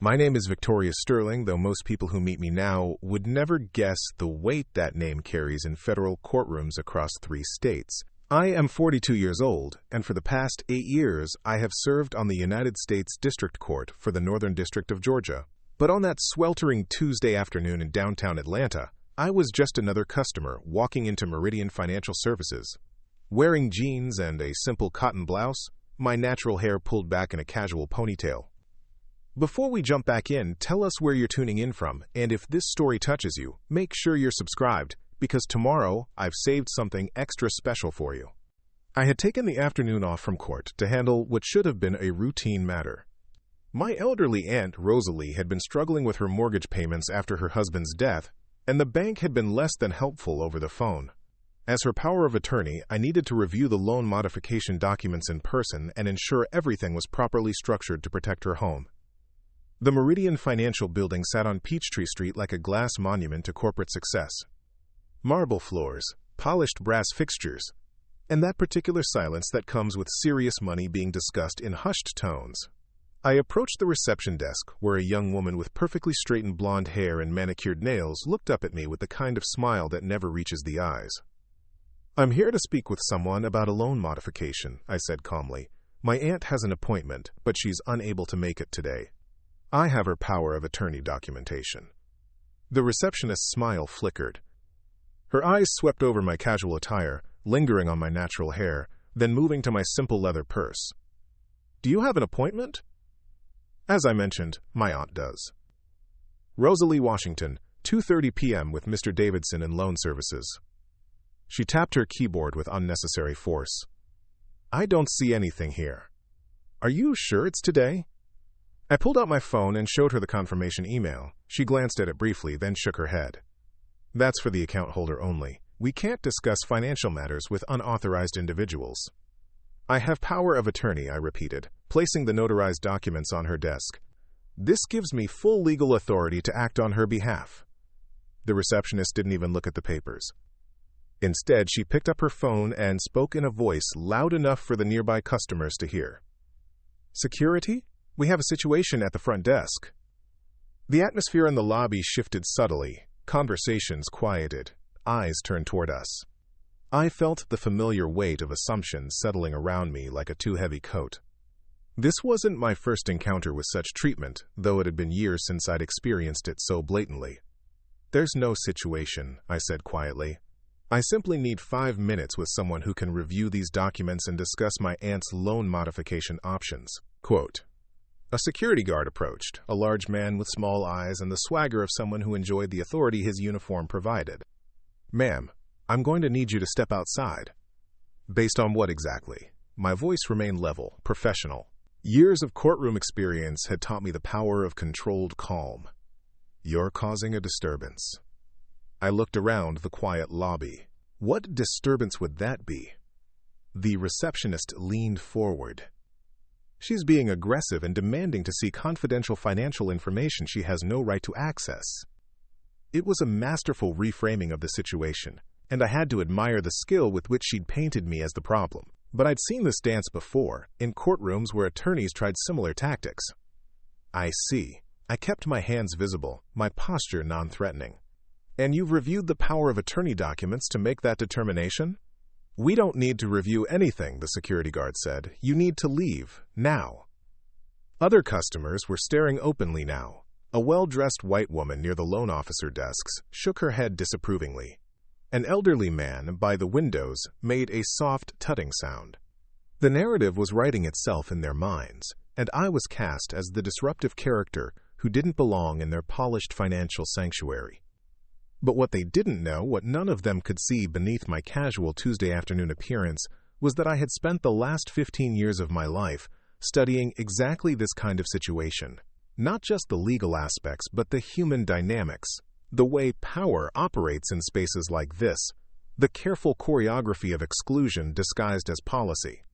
My name is Victoria Sterling, though most people who meet me now would never guess the weight that name carries in federal courtrooms across 3 states. I am 42 years old, and for the past 8 years, I have served on the United States District Court for the Northern District of Georgia. But on that sweltering Tuesday afternoon in downtown Atlanta, I was just another customer walking into Meridian Financial Services. Wearing jeans and a simple cotton blouse, my natural hair pulled back in a casual ponytail. Before we jump back in, tell us where you're tuning in from, and if this story touches you, make sure you're subscribed, because tomorrow I've saved something extra special for you. I had taken the afternoon off from court to handle what should have been a routine matter. My elderly aunt, Rosalie, had been struggling with her mortgage payments after her husband's death, and the bank had been less than helpful over the phone. As her power of attorney, I needed to review the loan modification documents in person and ensure everything was properly structured to protect her home. The Meridian Financial Building sat on Peachtree Street like a glass monument to corporate success. Marble floors, polished brass fixtures, and that particular silence that comes with serious money being discussed in hushed tones. I approached the reception desk, where a young woman with perfectly straightened blonde hair and manicured nails looked up at me with the kind of smile that never reaches the eyes. "I'm here to speak with someone about a loan modification," I said calmly. "My aunt has an appointment, but she's unable to make it today. I have her power of attorney documentation." The receptionist's smile flickered. Her eyes swept over my casual attire, lingering on my natural hair, then moving to my simple leather purse. "Do you have an appointment?" "As I mentioned, my aunt does. Rosalie Washington, 2:30 p.m. with Mr. Davidson in Loan Services." She tapped her keyboard with unnecessary force. "I don't see anything here. Are you sure it's today?" I pulled out my phone and showed her the confirmation email. She glanced at it briefly, then shook her head. "That's for the account holder only. We can't discuss financial matters with unauthorized individuals." "I have power of attorney," I repeated, placing the notarized documents on her desk. "This gives me full legal authority to act on her behalf." The receptionist didn't even look at the papers. Instead, she picked up her phone and spoke in a voice loud enough for the nearby customers to hear. "Security? We have a situation at the front desk." The atmosphere in the lobby shifted subtly. Conversations quieted. Eyes turned toward us. I felt the familiar weight of assumptions settling around me like a too-heavy coat. This wasn't my first encounter with such treatment, though it had been years since I'd experienced it so blatantly. "There's no situation," I said quietly. "I simply need 5 minutes with someone who can review these documents and discuss my aunt's loan modification options." Quote. A security guard approached, a large man with small eyes and the swagger of someone who enjoyed the authority his uniform provided. "Ma'am, I'm going to need you to step outside." "Based on what exactly?" My voice remained level, professional. Years of courtroom experience had taught me the power of controlled calm. "You're causing a disturbance." I looked around the quiet lobby. What disturbance would that be? The receptionist leaned forward. "She's being aggressive and demanding to see confidential financial information she has no right to access." It was a masterful reframing of the situation, and I had to admire the skill with which she'd painted me as the problem. But I'd seen this dance before, in courtrooms where attorneys tried similar tactics. "I see." I kept my hands visible, my posture non-threatening. "And you've reviewed the power of attorney documents to make that determination?" "We don't need to review anything," the security guard said. "You need to leave, now." Other customers were staring openly now. A well-dressed white woman near the loan officer desks shook her head disapprovingly. An elderly man by the windows made a soft tutting sound. The narrative was writing itself in their minds, and I was cast as the disruptive character who didn't belong in their polished financial sanctuary. But what they didn't know, what none of them could see beneath my casual Tuesday afternoon appearance, was that I had spent the last 15 years of my life studying exactly this kind of situation. Not just the legal aspects, but the human dynamics, the way power operates in spaces like this, the careful choreography of exclusion disguised as policy.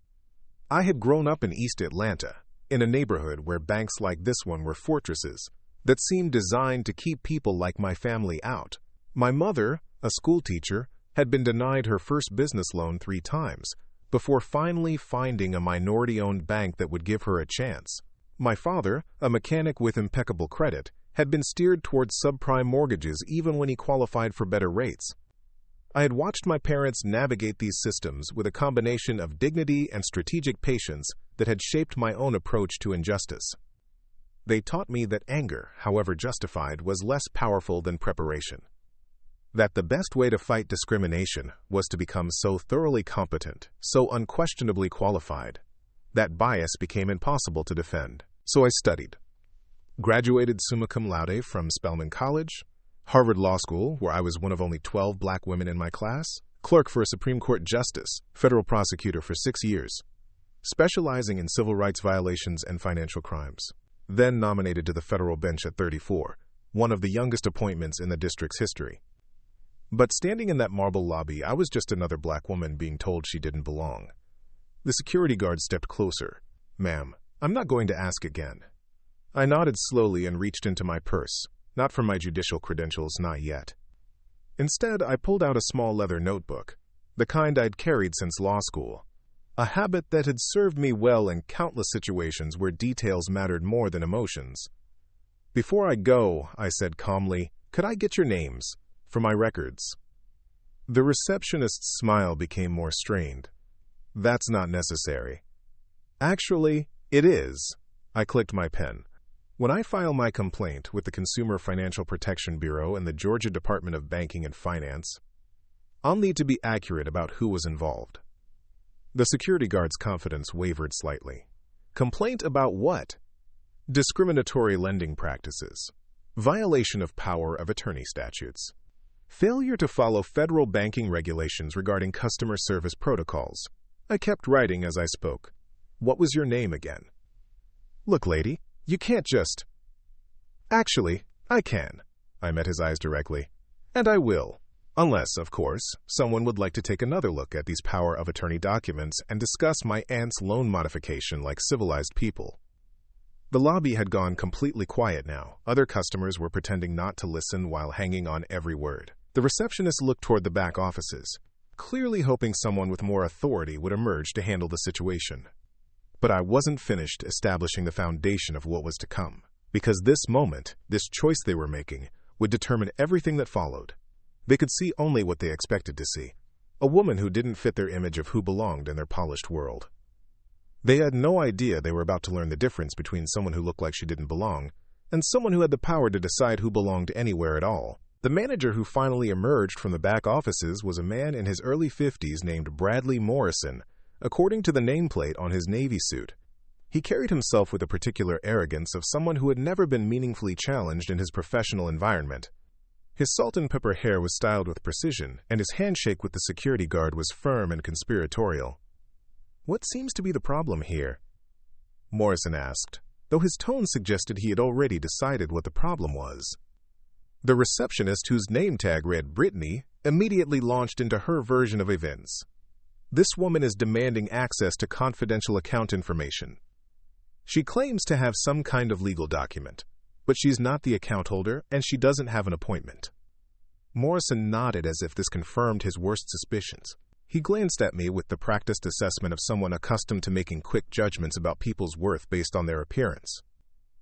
I had grown up in East Atlanta, in a neighborhood where banks like this one were fortresses that seemed designed to keep people like my family out. My mother, a schoolteacher, had been denied her first business loan 3 times, before finally finding a minority-owned bank that would give her a chance. My father, a mechanic with impeccable credit, had been steered towards subprime mortgages even when he qualified for better rates. I had watched my parents navigate these systems with a combination of dignity and strategic patience that had shaped my own approach to injustice. They taught me that anger, however justified, was less powerful than preparation. That the best way to fight discrimination was to become so thoroughly competent, so unquestionably qualified, that bias became impossible to defend. So I studied. Graduated summa cum laude from Spelman College, Harvard Law School, where I was one of only 12 black women in my class, clerk for a Supreme Court justice, federal prosecutor for 6 years, specializing in civil rights violations and financial crimes. Then nominated to the federal bench at 34, one of the youngest appointments in the district's history. But standing in that marble lobby, I was just another black woman being told she didn't belong. The security guard stepped closer. "Ma'am, I'm not going to ask again." I nodded slowly and reached into my purse. Not for my judicial credentials, not yet. Instead, I pulled out a small leather notebook, the kind I'd carried since law school, a habit that had served me well in countless situations where details mattered more than emotions. "Before I go," I said calmly, "could I get your names for my records?" The receptionist's smile became more strained. "That's not necessary." "Actually, it is." I clicked my pen. "When I file my complaint with the Consumer Financial Protection Bureau and the Georgia Department of Banking and Finance, I'll need to be accurate about who was involved." The security guard's confidence wavered slightly. "Complaint about what?" "Discriminatory lending practices, violation of power of attorney statutes, failure to follow federal banking regulations regarding customer service protocols." I kept writing as I spoke. "What was your name again?" "Look, lady, you can't just—" "Actually, I can." I met his eyes directly. "And I will. Unless, of course, someone would like to take another look at these power of attorney documents and discuss my aunt's loan modification like civilized people." The lobby had gone completely quiet now. Other customers were pretending not to listen while hanging on every word. The receptionist looked toward the back offices, clearly hoping someone with more authority would emerge to handle the situation. But I wasn't finished establishing the foundation of what was to come, because this moment, this choice they were making, would determine everything that followed. They could see only what they expected to see, a woman who didn't fit their image of who belonged in their polished world. They had no idea they were about to learn the difference between someone who looked like she didn't belong and someone who had the power to decide who belonged anywhere at all. The manager who finally emerged from the back offices was a man in his early 50s named Bradley Morrison, according to the nameplate on his Navy suit. He carried himself with a particular arrogance of someone who had never been meaningfully challenged in his professional environment. His salt-and-pepper hair was styled with precision, and his handshake with the security guard was firm and conspiratorial. "What seems to be the problem here?" Morrison asked, though his tone suggested he had already decided what the problem was. The receptionist, whose name tag read Brittany, immediately launched into her version of events. "This woman is demanding access to confidential account information. She claims to have some kind of legal document, but she's not the account holder and she doesn't have an appointment." Morrison nodded as if this confirmed his worst suspicions. He glanced at me with the practiced assessment of someone accustomed to making quick judgments about people's worth based on their appearance.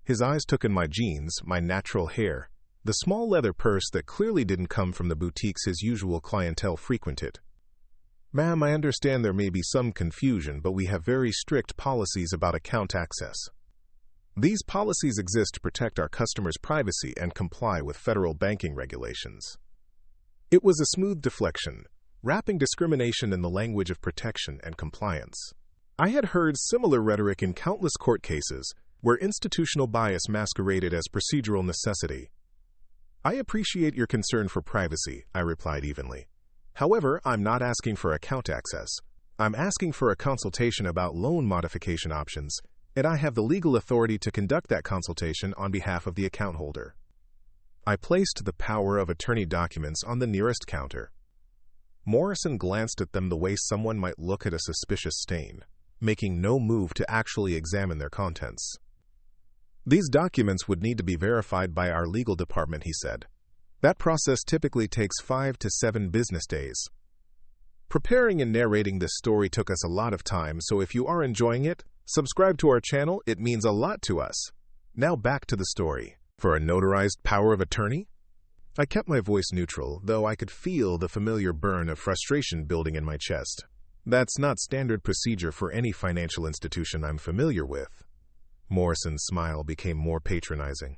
His eyes took in my jeans, my natural hair, the small leather purse that clearly didn't come from the boutiques his usual clientele frequented. "Ma'am, I understand there may be some confusion, but we have very strict policies about account access. These policies exist to protect our customers' privacy and comply with federal banking regulations." It was a smooth deflection, wrapping discrimination in the language of protection and compliance. I had heard similar rhetoric in countless court cases where institutional bias masqueraded as procedural necessity. "I appreciate your concern for privacy," I replied evenly. "However, I'm not asking for account access. I'm asking for a consultation about loan modification options, and I have the legal authority to conduct that consultation on behalf of the account holder." I placed the power of attorney documents on the nearest counter. Morrison glanced at them the way someone might look at a suspicious stain, making no move to actually examine their contents. "These documents would need to be verified by our legal department," he said. "That process typically takes 5 to 7 business days." Preparing and narrating this story took us a lot of time, so if you are enjoying it, Subscribe to our channel, it means a lot to us. Now back to the story. For a notarized power of attorney? I kept my voice neutral, though I could feel the familiar burn of frustration building in my chest. That's not standard procedure for any financial institution I'm familiar with. Morrison's smile became more patronizing.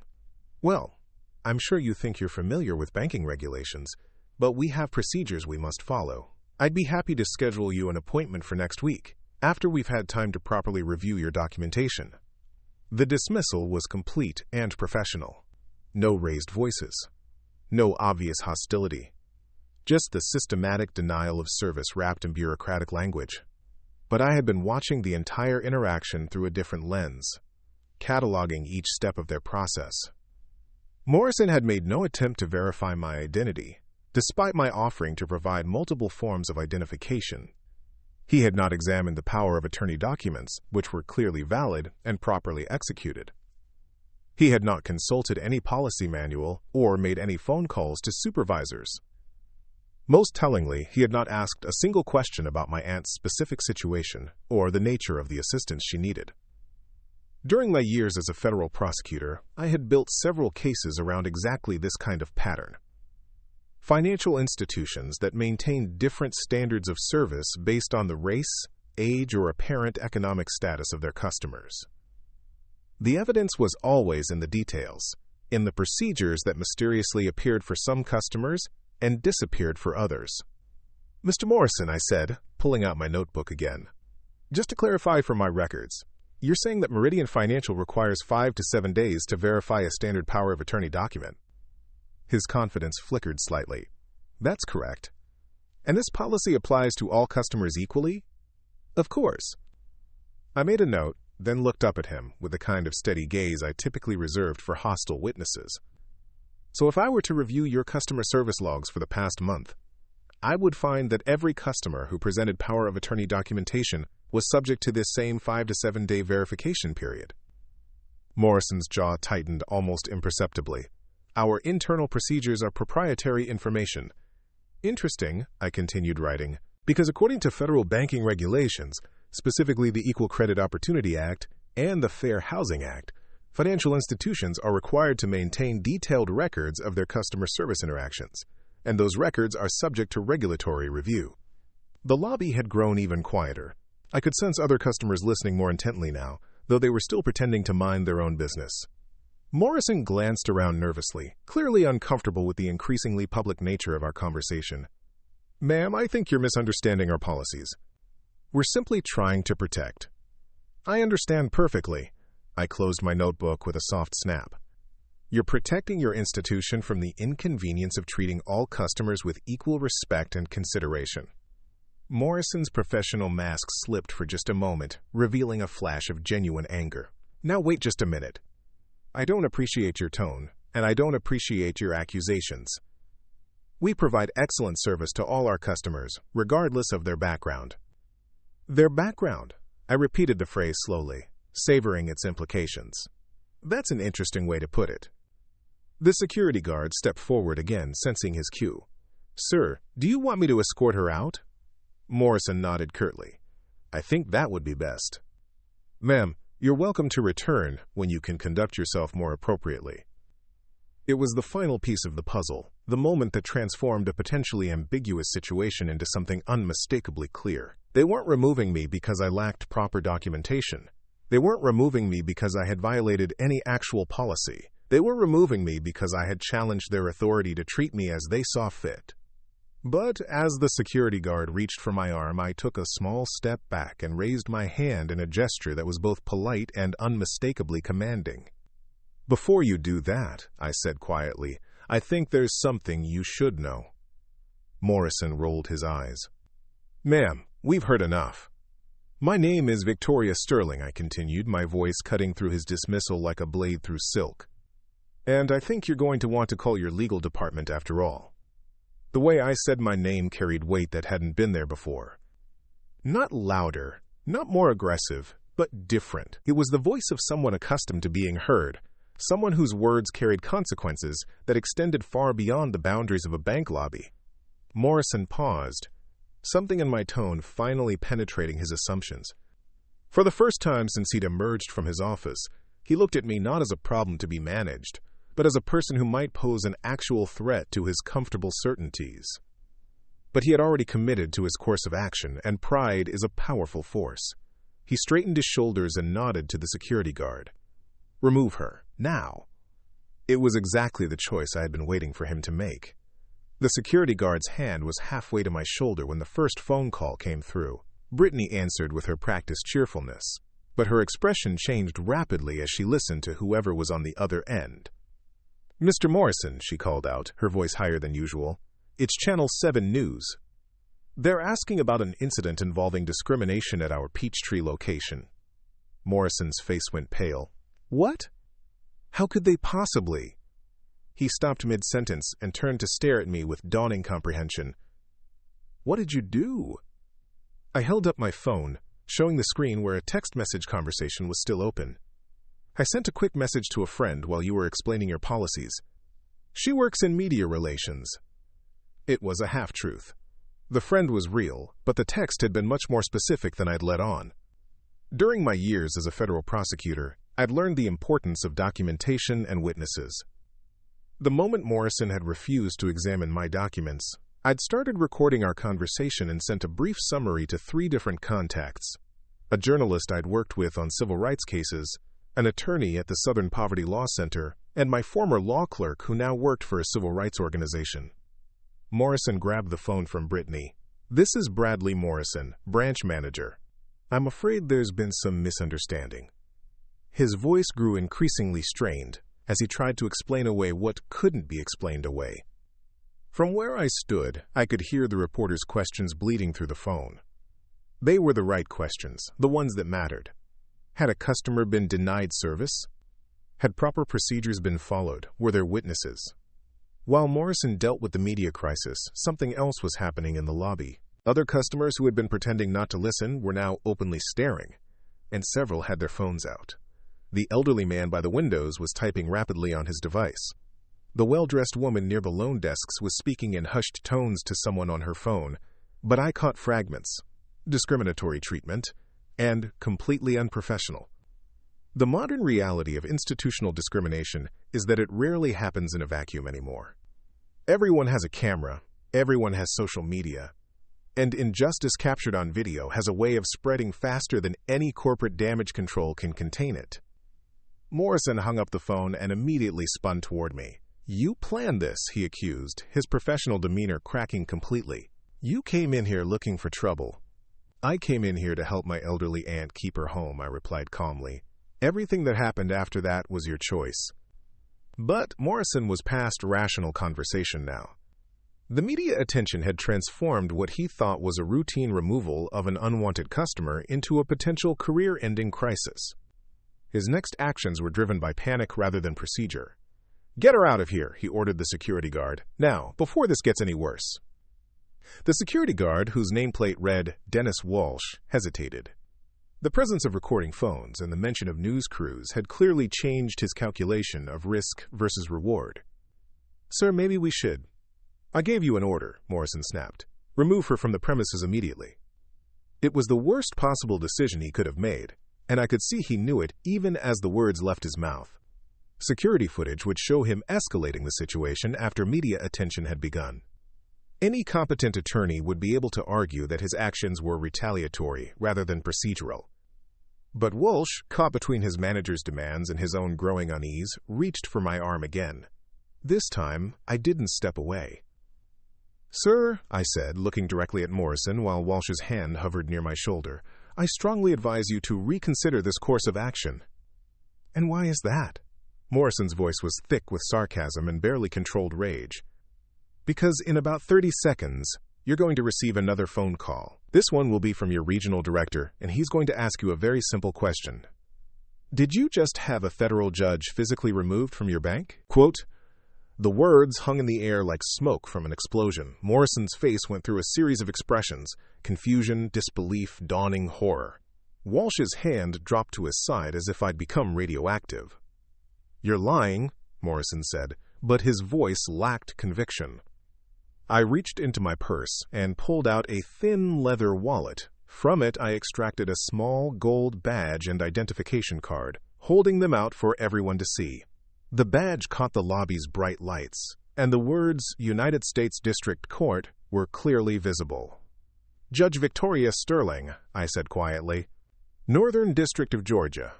Well, I'm sure you think you're familiar with banking regulations, but we have procedures we must follow. I'd be happy to schedule you an appointment for next week, after we've had time to properly review your documentation. The dismissal was complete and professional. No raised voices. No obvious hostility. Just the systematic denial of service wrapped in bureaucratic language. But I had been watching the entire interaction through a different lens, cataloging each step of their process. Morrison had made no attempt to verify my identity, despite my offering to provide multiple forms of identification. He had not examined the power of attorney documents, which were clearly valid and properly executed. He had not consulted any policy manual or made any phone calls to supervisors. Most tellingly, he had not asked a single question about my aunt's specific situation or the nature of the assistance she needed. During my years as a federal prosecutor, I had built several cases around exactly this kind of pattern. Financial institutions that maintained different standards of service based on the race, age, or apparent economic status of their customers. The evidence was always in the details, in the procedures that mysteriously appeared for some customers and disappeared for others. "Mr. Morrison," I said, pulling out my notebook again. "Just to clarify for my records, you're saying that Meridian Financial requires 5 to 7 days to verify a standard power of attorney document?" His confidence flickered slightly. "That's correct. And this policy applies to all customers equally?" "Of course." I made a note, then looked up at him with the kind of steady gaze I typically reserved for hostile witnesses. "So if I were to review your customer service logs for the past month, I would find that every customer who presented power of attorney documentation was subject to this same 5 to 7 day verification period." Morrison's jaw tightened almost imperceptibly. "Our internal procedures are proprietary information." "Interesting," I continued writing, "because according to federal banking regulations, specifically the Equal Credit Opportunity Act and the Fair Housing Act, financial institutions are required to maintain detailed records of their customer service interactions, and those records are subject to regulatory review." The lobby had grown even quieter. I could sense other customers listening more intently now, though they were still pretending to mind their own business. Morrison glanced around nervously, clearly uncomfortable with the increasingly public nature of our conversation. "Ma'am, I think you're misunderstanding our policies. We're simply trying to protect." "I understand perfectly." I closed my notebook with a soft snap. "You're protecting your institution from the inconvenience of treating all customers with equal respect and consideration." Morrison's professional mask slipped for just a moment, revealing a flash of genuine anger. "Now wait just a minute. I don't appreciate your tone, and I don't appreciate your accusations. We provide excellent service to all our customers, regardless of their background." "Their background?" I repeated the phrase slowly, savoring its implications. "That's an interesting way to put it." The security guard stepped forward again, sensing his cue. "Sir, do you want me to escort her out?" Morrison nodded curtly. "I think that would be best." "Ma'am, you're welcome to return when you can conduct yourself more appropriately." It was the final piece of the puzzle, the moment that transformed a potentially ambiguous situation into something unmistakably clear. They weren't removing me because I lacked proper documentation. They weren't removing me because I had violated any actual policy. They were removing me because I had challenged their authority to treat me as they saw fit. But as the security guard reached for my arm, I took a small step back and raised my hand in a gesture that was both polite and unmistakably commanding. "Before you do that," I said quietly, "I think there's something you should know." Morrison rolled his eyes. "Ma'am, we've heard enough." "My name is Victoria Sterling," I continued, my voice cutting through his dismissal like a blade through silk. "And I think you're going to want to call your legal department after all." The way I said my name carried weight that hadn't been there before. Not louder, not more aggressive, but different. It was the voice of someone accustomed to being heard, someone whose words carried consequences that extended far beyond the boundaries of a bank lobby. Morrison paused, something in my tone finally penetrating his assumptions. For the first time since he'd emerged from his office, he looked at me not as a problem to be managed, but as a person who might pose an actual threat to his comfortable certainties. But he had already committed to his course of action, and pride is a powerful force. He straightened his shoulders and nodded to the security guard. "Remove her, now." It was exactly the choice I had been waiting for him to make. The security guard's hand was halfway to my shoulder when the first phone call came through. Brittany answered with her practiced cheerfulness, but her expression changed rapidly as she listened to whoever was on the other end. "Mr. Morrison," she called out, her voice higher than usual. "It's Channel 7 News. They're asking about an incident involving discrimination at our Peachtree location." Morrison's face went pale. "What? How could they possibly?" He stopped mid-sentence and turned to stare at me with dawning comprehension. "What did you do?" I held up my phone, showing the screen where a text message conversation was still open. "I sent a quick message to a friend while you were explaining your policies. She works in media relations." It was a half-truth. The friend was real, but the text had been much more specific than I'd let on. During my years as a federal prosecutor, I'd learned the importance of documentation and witnesses. The moment Morrison had refused to examine my documents, I'd started recording our conversation and sent a brief summary to 3 different contacts: a journalist I'd worked with on civil rights cases, an attorney at the Southern Poverty Law Center, and my former law clerk who now worked for a civil rights organization. Morrison grabbed the phone from Brittany. "This is Bradley Morrison, branch manager. I'm afraid there's been some misunderstanding." His voice grew increasingly strained as he tried to explain away what couldn't be explained away. From where I stood, I could hear the reporter's questions bleeding through the phone. They were the right questions, the ones that mattered. Had a customer been denied service? Had proper procedures been followed? Were there witnesses? While Morrison dealt with the media crisis, something else was happening in the lobby. Other customers who had been pretending not to listen were now openly staring, and several had their phones out. The elderly man by the windows was typing rapidly on his device. The well-dressed woman near the loan desks was speaking in hushed tones to someone on her phone, but I caught fragments: discriminatory treatment, and completely unprofessional. The modern reality of institutional discrimination is that it rarely happens in a vacuum anymore. Everyone has a camera, everyone has social media, and injustice captured on video has a way of spreading faster than any corporate damage control can contain it. Morrison hung up the phone and immediately spun toward me. "You planned this," he accused, his professional demeanor cracking completely. "You came in here looking for trouble." "I came in here to help my elderly aunt keep her home," I replied calmly. "Everything that happened after that was your choice." But Morrison was past rational conversation now. The media attention had transformed what he thought was a routine removal of an unwanted customer into a potential career-ending crisis. His next actions were driven by panic rather than procedure. "Get her out of here," he ordered the security guard. "Now, before this gets any worse." The security guard, whose nameplate read Dennis Walsh, hesitated. The presence of recording phones and the mention of news crews had clearly changed his calculation of risk versus reward. "Sir, maybe we should." "I gave you an order," Morrison snapped. "Remove her from the premises immediately." It was the worst possible decision he could have made, and I could see he knew it even as the words left his mouth. Security footage would show him escalating the situation after media attention had begun. Any competent attorney would be able to argue that his actions were retaliatory rather than procedural. But Walsh, caught between his manager's demands and his own growing unease, reached for my arm again. This time, I didn't step away. "Sir," I said, looking directly at Morrison while Walsh's hand hovered near my shoulder, "I strongly advise you to reconsider this course of action." "And why is that?" Morrison's voice was thick with sarcasm and barely controlled rage. "Because in about 30 seconds, you're going to receive another phone call. This one will be from your regional director, and he's going to ask you a very simple question. Did you just have a federal judge physically removed from your bank?" Quote, the words hung in the air like smoke from an explosion. Morrison's face went through a series of expressions: confusion, disbelief, dawning horror. Walsh's hand dropped to his side as if I'd become radioactive. "You're lying," Morrison said, but his voice lacked conviction. I reached into my purse and pulled out a thin leather wallet From it, I extracted a small gold badge and identification card, holding them out for everyone to see. The badge caught the lobby's bright lights, and the words United States District Court were clearly visible. "Judge Victoria Sterling," I said quietly. "Northern District of Georgia.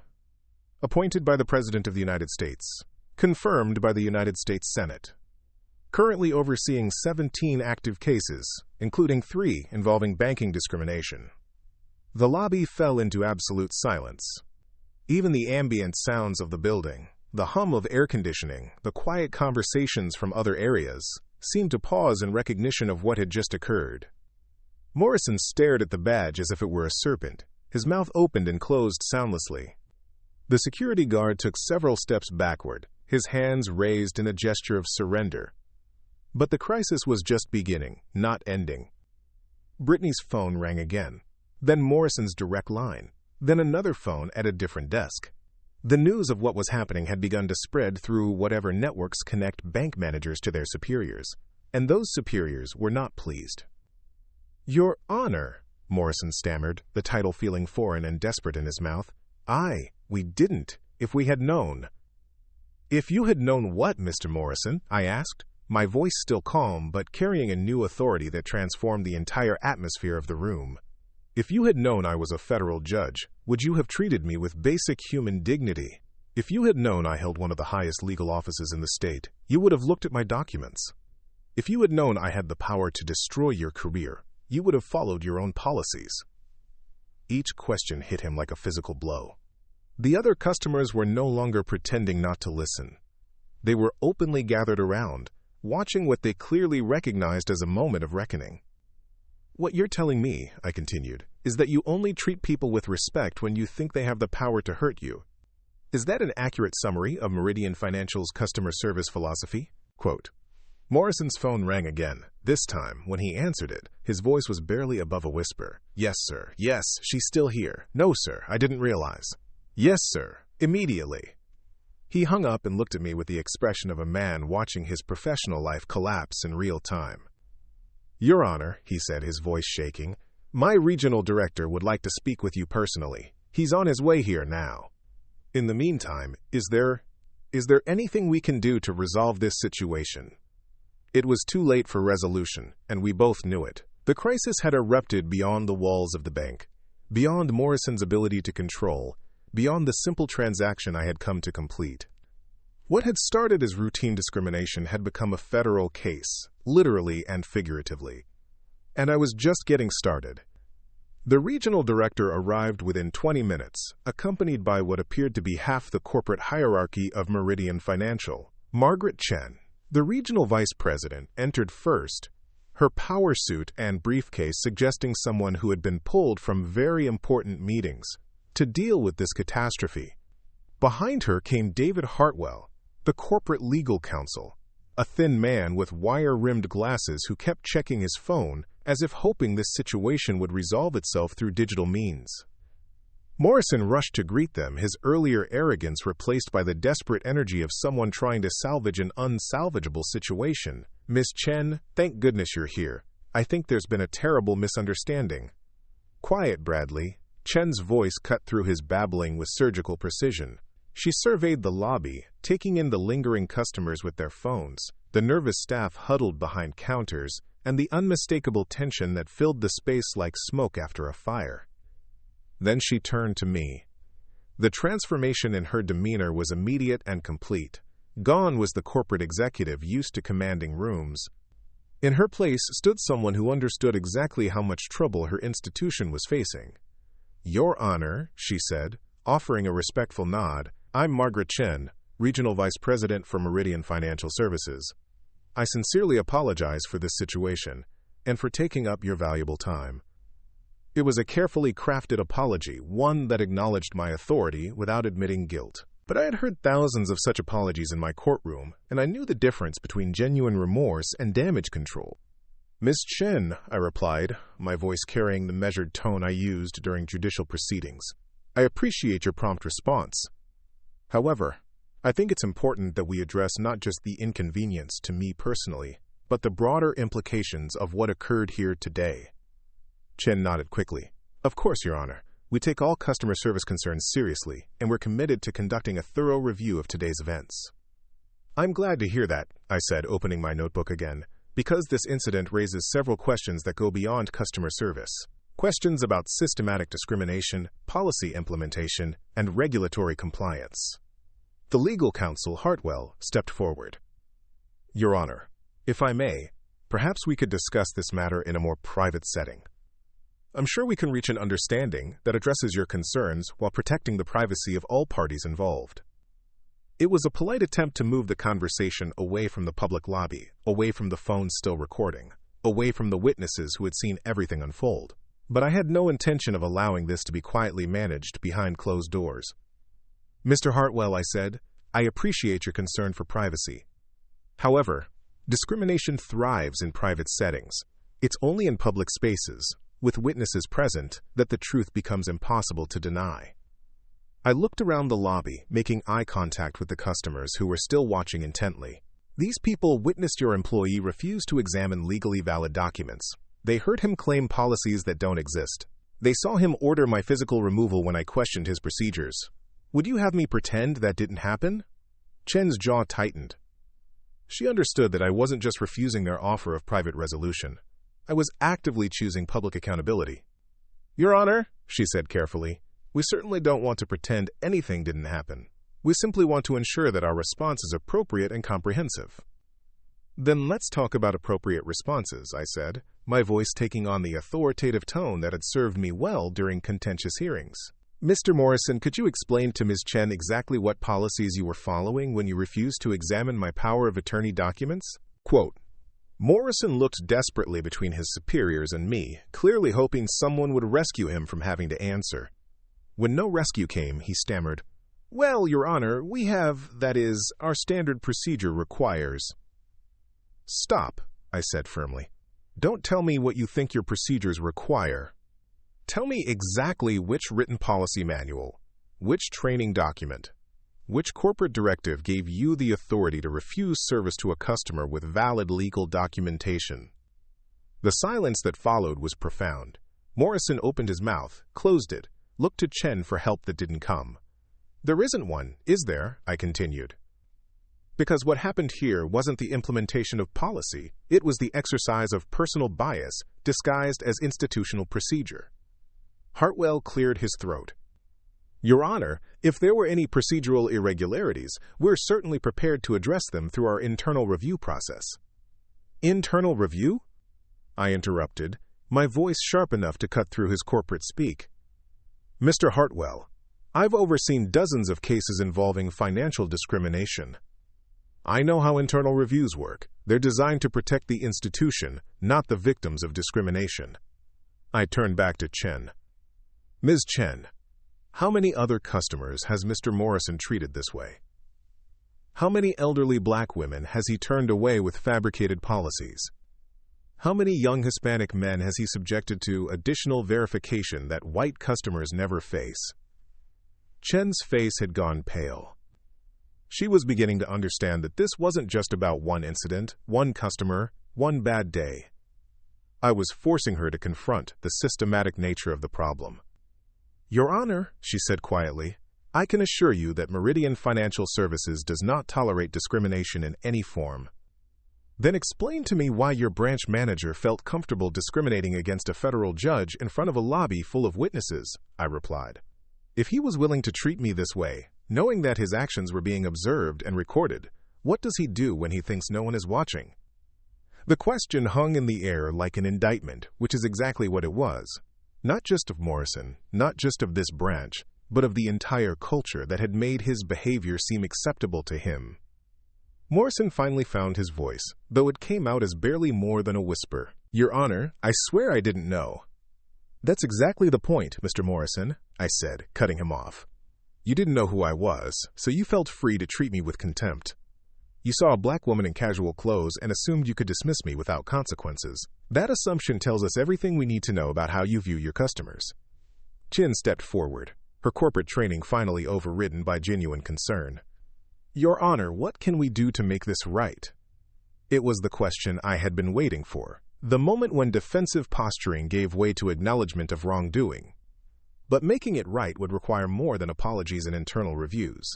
Appointed by the President of the United States. Confirmed by the United States Senate. Currently overseeing 17 active cases, including 3 involving banking discrimination." The lobby fell into absolute silence. Even the ambient sounds of the building, the hum of air conditioning, the quiet conversations from other areas, seemed to pause in recognition of what had just occurred. Morrison stared at the badge as if it were a serpent. His mouth opened and closed soundlessly. The security guard took several steps backward, his hands raised in a gesture of surrender. But the crisis was just beginning, not ending. Brittany's phone rang again, then Morrison's direct line, then another phone at a different desk. The news of what was happening had begun to spread through whatever networks connect bank managers to their superiors, and those superiors were not pleased. "Your Honor," Morrison stammered, the title feeling foreign and desperate in his mouth. We didn't, if we had known." "If you had known what, Mr. Morrison?" I asked, my voice still calm but carrying a new authority that transformed the entire atmosphere of the room. "If you had known I was a federal judge, would you have treated me with basic human dignity? If you had known I held one of the highest legal offices in the state, you would have looked at my documents. If you had known I had the power to destroy your career, you would have followed your own policies." Each question hit him like a physical blow. The other customers were no longer pretending not to listen. They were openly gathered around, watching what they clearly recognized as a moment of reckoning. "What you're telling me," I continued, "is that you only treat people with respect when you think they have the power to hurt you. Is that an accurate summary of Meridian Financial's customer service philosophy?" Quote. Morrison's phone rang again. This time, when he answered it, his voice was barely above a whisper. "Yes, sir. Yes, she's still here. No, sir, I didn't realize. Yes, sir. Immediately." He hung up and looked at me with the expression of a man watching his professional life collapse in real time. "Your Honor," he said, his voice shaking, "my regional director would like to speak with you personally. He's on his way here now. In the meantime, is there anything we can do to resolve this situation?" It was too late for resolution, and we both knew it. The crisis had erupted beyond the walls of the bank, beyond Morrison's ability to control, beyond the simple transaction I had come to complete. What had started as routine discrimination had become a federal case, literally and figuratively. And I was just getting started. The regional director arrived within 20 minutes, accompanied by what appeared to be half the corporate hierarchy of Meridian Financial. Margaret Chen, the regional vice president, entered first, her power suit and briefcase suggesting someone who had been pulled from very important meetings to deal with this catastrophe. Behind her came David Hartwell, the corporate legal counsel, a thin man with wire-rimmed glasses who kept checking his phone as if hoping this situation would resolve itself through digital means. Morrison rushed to greet them, his earlier arrogance replaced by the desperate energy of someone trying to salvage an unsalvageable situation. "Miss Chen, thank goodness you're here. I think there's been a terrible misunderstanding." "Quiet, Bradley." Chen's voice cut through his babbling with surgical precision. She surveyed the lobby, taking in the lingering customers with their phones, the nervous staff huddled behind counters, and the unmistakable tension that filled the space like smoke after a fire. Then she turned to me. The transformation in her demeanor was immediate and complete. Gone was the corporate executive used to commanding rooms. In her place stood someone who understood exactly how much trouble her institution was facing. "Your Honor," she said, offering a respectful nod, "I'm Margaret Chen, Regional Vice President for Meridian Financial Services. I sincerely apologize for this situation and for taking up your valuable time." It was a carefully crafted apology, one that acknowledged my authority without admitting guilt. But I had heard thousands of such apologies in my courtroom, and I knew the difference between genuine remorse and damage control. "Miss Chen," I replied, my voice carrying the measured tone I used during judicial proceedings, "I appreciate your prompt response. However, I think it's important that we address not just the inconvenience to me personally, but the broader implications of what occurred here today." Chen nodded quickly. Of course, Your Honor. We take all customer service concerns seriously, and we're committed to conducting a thorough review of today's events. I'm glad to hear that, I said, opening my notebook again, because this incident raises several questions that go beyond customer service. Questions about systematic discrimination, policy implementation, and regulatory compliance. The legal counsel, Hartwell, stepped forward. Your Honor, if I may, perhaps we could discuss this matter in a more private setting. I'm sure we can reach an understanding that addresses your concerns while protecting the privacy of all parties involved. It was a polite attempt to move the conversation away from the public lobby, away from the phone still recording, away from the witnesses who had seen everything unfold. But I had no intention of allowing this to be quietly managed behind closed doors. Mr. Hartwell, I said, I appreciate your concern for privacy. However, discrimination thrives in private settings. It's only in public spaces, with witnesses present, that the truth becomes impossible to deny. I looked around the lobby, making eye contact with the customers who were still watching intently. These people witnessed your employee refuse to examine legally valid documents. They heard him claim policies that don't exist. They saw him order my physical removal when I questioned his procedures. Would you have me pretend that didn't happen? Chen's jaw tightened. She understood that I wasn't just refusing their offer of private resolution. I was actively choosing public accountability. Your Honor, she said carefully, we certainly don't want to pretend anything didn't happen. We simply want to ensure that our response is appropriate and comprehensive. Then let's talk about appropriate responses, I said, my voice taking on the authoritative tone that had served me well during contentious hearings. Mr. Morrison, could you explain to Ms. Chen exactly what policies you were following when you refused to examine my power of attorney documents? Quote, Morrison looked desperately between his superiors and me, clearly hoping someone would rescue him from having to answer. When no rescue came, he stammered, Well, Your Honor, we have, that is, our standard procedure requires. Stop, I said firmly. Don't tell me what you think your procedures require. Tell me exactly which written policy manual, which training document, which corporate directive gave you the authority to refuse service to a customer with valid legal documentation. The silence that followed was profound. Morrison opened his mouth, closed it, looked to Chen for help that didn't come. There isn't one, is there? I continued. Because what happened here wasn't the implementation of policy, it was the exercise of personal bias disguised as institutional procedure. Hartwell cleared his throat. Your Honor, if there were any procedural irregularities, we're certainly prepared to address them through our internal review process. Internal review? I interrupted, my voice sharp enough to cut through his corporate speak. Mr. Hartwell, I've overseen dozens of cases involving financial discrimination. I know how internal reviews work. They're designed to protect the institution, not the victims of discrimination. I turned back to Chen. Ms. Chen, how many other customers has Mr. Morrison treated this way? How many elderly black women has he turned away with fabricated policies? How many young Hispanic men has he subjected to additional verification that white customers never face? Chen's face had gone pale. She was beginning to understand that this wasn't just about one incident, one customer, one bad day. I was forcing her to confront the systematic nature of the problem. Your Honor, she said quietly, I can assure you that Meridian Financial Services does not tolerate discrimination in any form. Then explain to me why your branch manager felt comfortable discriminating against a federal judge in front of a lobby full of witnesses, I replied. If he was willing to treat me this way, knowing that his actions were being observed and recorded, what does he do when he thinks no one is watching? The question hung in the air like an indictment, which is exactly what it was. Not just of Morrison, not just of this branch, but of the entire culture that had made his behavior seem acceptable to him. Morrison finally found his voice, though it came out as barely more than a whisper. Your Honor, I swear I didn't know. That's exactly the point, Mr. Morrison, I said, cutting him off. You didn't know who I was, so you felt free to treat me with contempt. You saw a black woman in casual clothes and assumed you could dismiss me without consequences. That assumption tells us everything we need to know about how you view your customers. Chin stepped forward, her corporate training finally overridden by genuine concern. Your Honor, what can we do to make this right? It was the question I had been waiting for. The moment when defensive posturing gave way to acknowledgement of wrongdoing. But making it right would require more than apologies and internal reviews.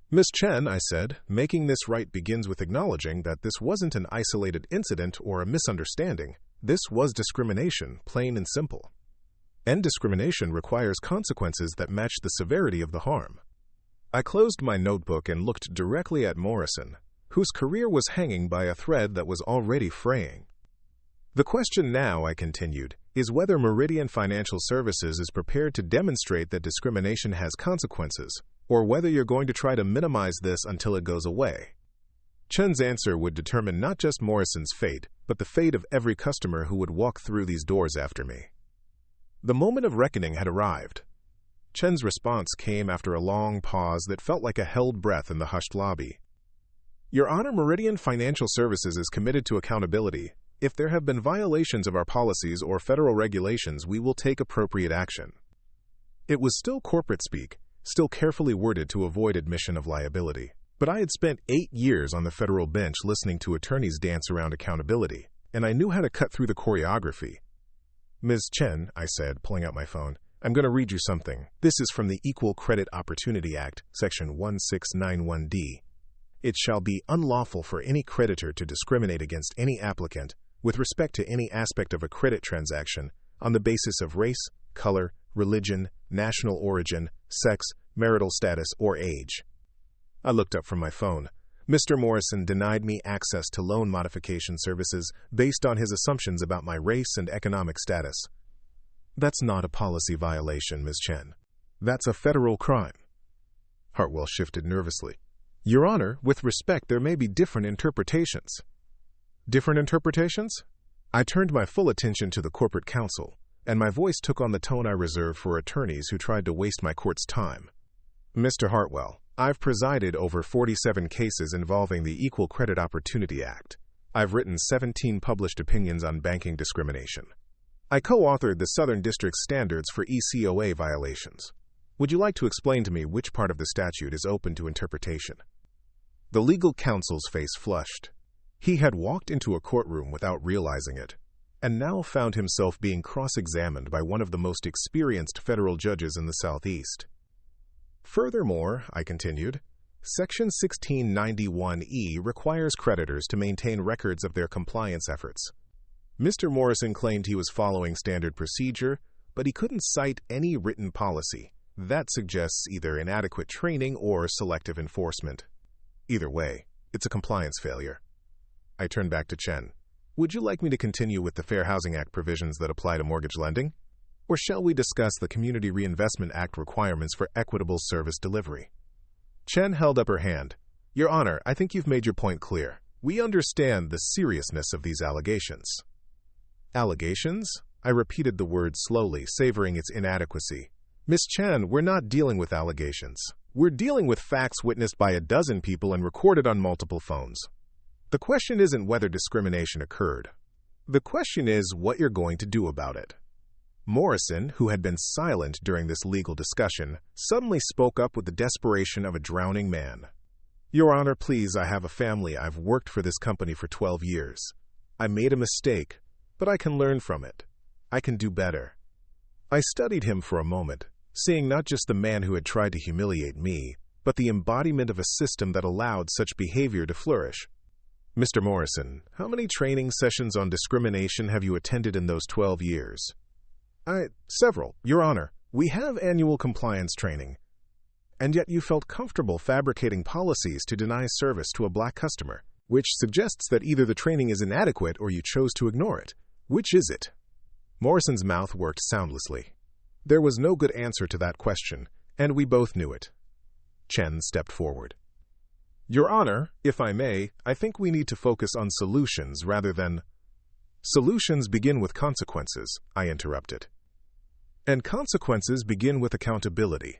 Miss Chen, I said, making this right begins with acknowledging that this wasn't an isolated incident or a misunderstanding. This was discrimination, plain and simple. And discrimination requires consequences that match the severity of the harm. I closed my notebook and looked directly at Morrison, whose career was hanging by a thread that was already fraying. The question now, I continued, is whether Meridian Financial Services is prepared to demonstrate that discrimination has consequences, or whether you're going to try to minimize this until it goes away. Chen's answer would determine not just Morrison's fate, but the fate of every customer who would walk through these doors after me. The moment of reckoning had arrived. Chen's response came after a long pause that felt like a held breath in the hushed lobby. Your Honor, Meridian Financial Services is committed to accountability. If there have been violations of our policies or federal regulations, we will take appropriate action. It was still corporate speak, still carefully worded to avoid admission of liability. But I had spent 8 years on the federal bench listening to attorneys dance around accountability, and I knew how to cut through the choreography. Ms. Chen, I said, pulling out my phone, I'm going to read you something. This is from the Equal Credit Opportunity Act, Section 1691D. It shall be unlawful for any creditor to discriminate against any applicant with respect to any aspect of a credit transaction on the basis of race, color, religion, national origin, sex, marital status, or age. I looked up from my phone. Mr. Morrison denied me access to loan modification services based on his assumptions about my race and economic status. That's not a policy violation, Ms. Chen. That's a federal crime. Hartwell shifted nervously. Your Honor, with respect, there may be different interpretations. Different interpretations? I turned my full attention to the corporate counsel, and my voice took on the tone I reserved for attorneys who tried to waste my court's time. Mr. Hartwell, I've presided over 47 cases involving the Equal Credit Opportunity Act. I've written 17 published opinions on banking discrimination. I co-authored the Southern District's standards for ECOA violations. Would you like to explain to me which part of the statute is open to interpretation? The legal counsel's face flushed. He had walked into a courtroom without realizing it, and now found himself being cross-examined by one of the most experienced federal judges in the Southeast. Furthermore, I continued, Section 1691E requires creditors to maintain records of their compliance efforts. Mr. Morrison claimed he was following standard procedure, but he couldn't cite any written policy. That suggests either inadequate training or selective enforcement. Either way, it's a compliance failure. I turned back to Chen. Would you like me to continue with the Fair Housing Act provisions that apply to mortgage lending? Or shall we discuss the Community Reinvestment Act requirements for equitable service delivery? Chen held up her hand. Your Honor, I think you've made your point clear. We understand the seriousness of these allegations. Allegations? I repeated the word slowly, savoring its inadequacy. Miss Chen, we're not dealing with allegations. We're dealing with facts witnessed by a dozen people and recorded on multiple phones. The question isn't whether discrimination occurred. The question is what you're going to do about it. Morrison, who had been silent during this legal discussion, suddenly spoke up with the desperation of a drowning man. Your Honor, please, I have a family. I've worked for this company for 12 years. I made a mistake, but I can learn from it. I can do better. I studied him for a moment, seeing not just the man who had tried to humiliate me, but the embodiment of a system that allowed such behavior to flourish. Mr. Morrison, how many training sessions on discrimination have you attended in those 12 years? Several, Your Honor. We have annual compliance training. And yet you felt comfortable fabricating policies to deny service to a black customer, which suggests that either the training is inadequate or you chose to ignore it. Which is it? Morrison's mouth worked soundlessly. There was no good answer to that question, and we both knew it. Chen stepped forward. Your Honor, if I may, I think we need to focus on solutions rather than... Solutions begin with consequences, I interrupted. And consequences begin with accountability.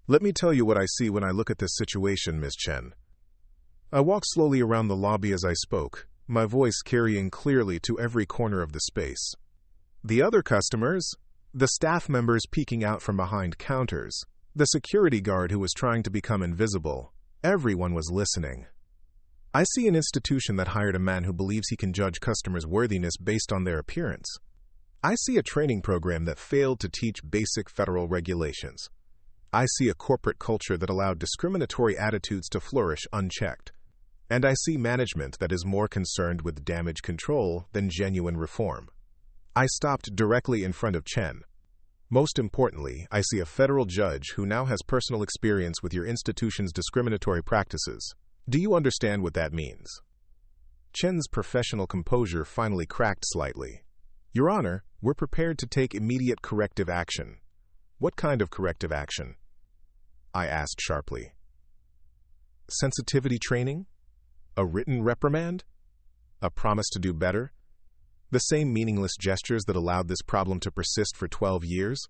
Let me tell you what I see when I look at this situation, Miss Chen. I walked slowly around the lobby as I spoke, my voice carrying clearly to every corner of the space. The other customers, the staff members peeking out from behind counters, the security guard who was trying to become invisible, everyone was listening. I see an institution that hired a man who believes he can judge customers' worthiness based on their appearance. I see a training program that failed to teach basic federal regulations. I see a corporate culture that allowed discriminatory attitudes to flourish unchecked. And I see management that is more concerned with damage control than genuine reform. I stopped directly in front of Chen. Most importantly, I see a federal judge who now has personal experience with your institution's discriminatory practices. Do you understand what that means? Chen's professional composure finally cracked slightly. Your Honor, we're prepared to take immediate corrective action. What kind of corrective action? I asked sharply. Sensitivity training? A written reprimand? A promise to do better? The same meaningless gestures that allowed this problem to persist for 12 years?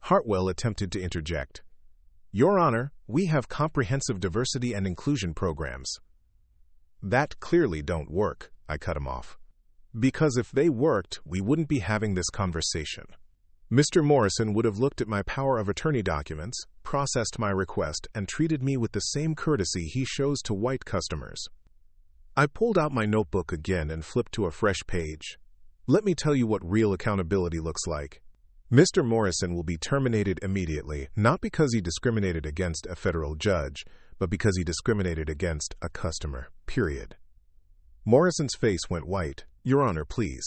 Hartwell attempted to interject. Your Honor, we have comprehensive diversity and inclusion programs. That clearly don't work, I cut him off. Because if they worked, we wouldn't be having this conversation. Mr. Morrison would have looked at my power of attorney documents, processed my request, and treated me with the same courtesy he shows to white customers. I pulled out my notebook again and flipped to a fresh page. Let me tell you what real accountability looks like. Mr. Morrison will be terminated immediately, not because he discriminated against a federal judge, but because he discriminated against a customer, period. Morrison's face went white. Your Honor, please.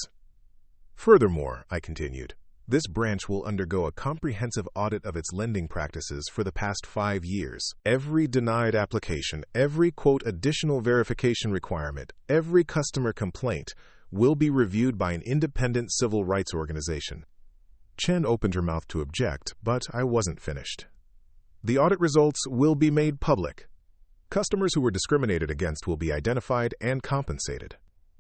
Furthermore, I continued, this branch will undergo a comprehensive audit of its lending practices for the past 5 years. Every denied application, every, quote, additional verification requirement, every customer complaint will be reviewed by an independent civil rights organization. Chen opened her mouth to object, but I wasn't finished. The audit results will be made public. Customers who were discriminated against will be identified and compensated.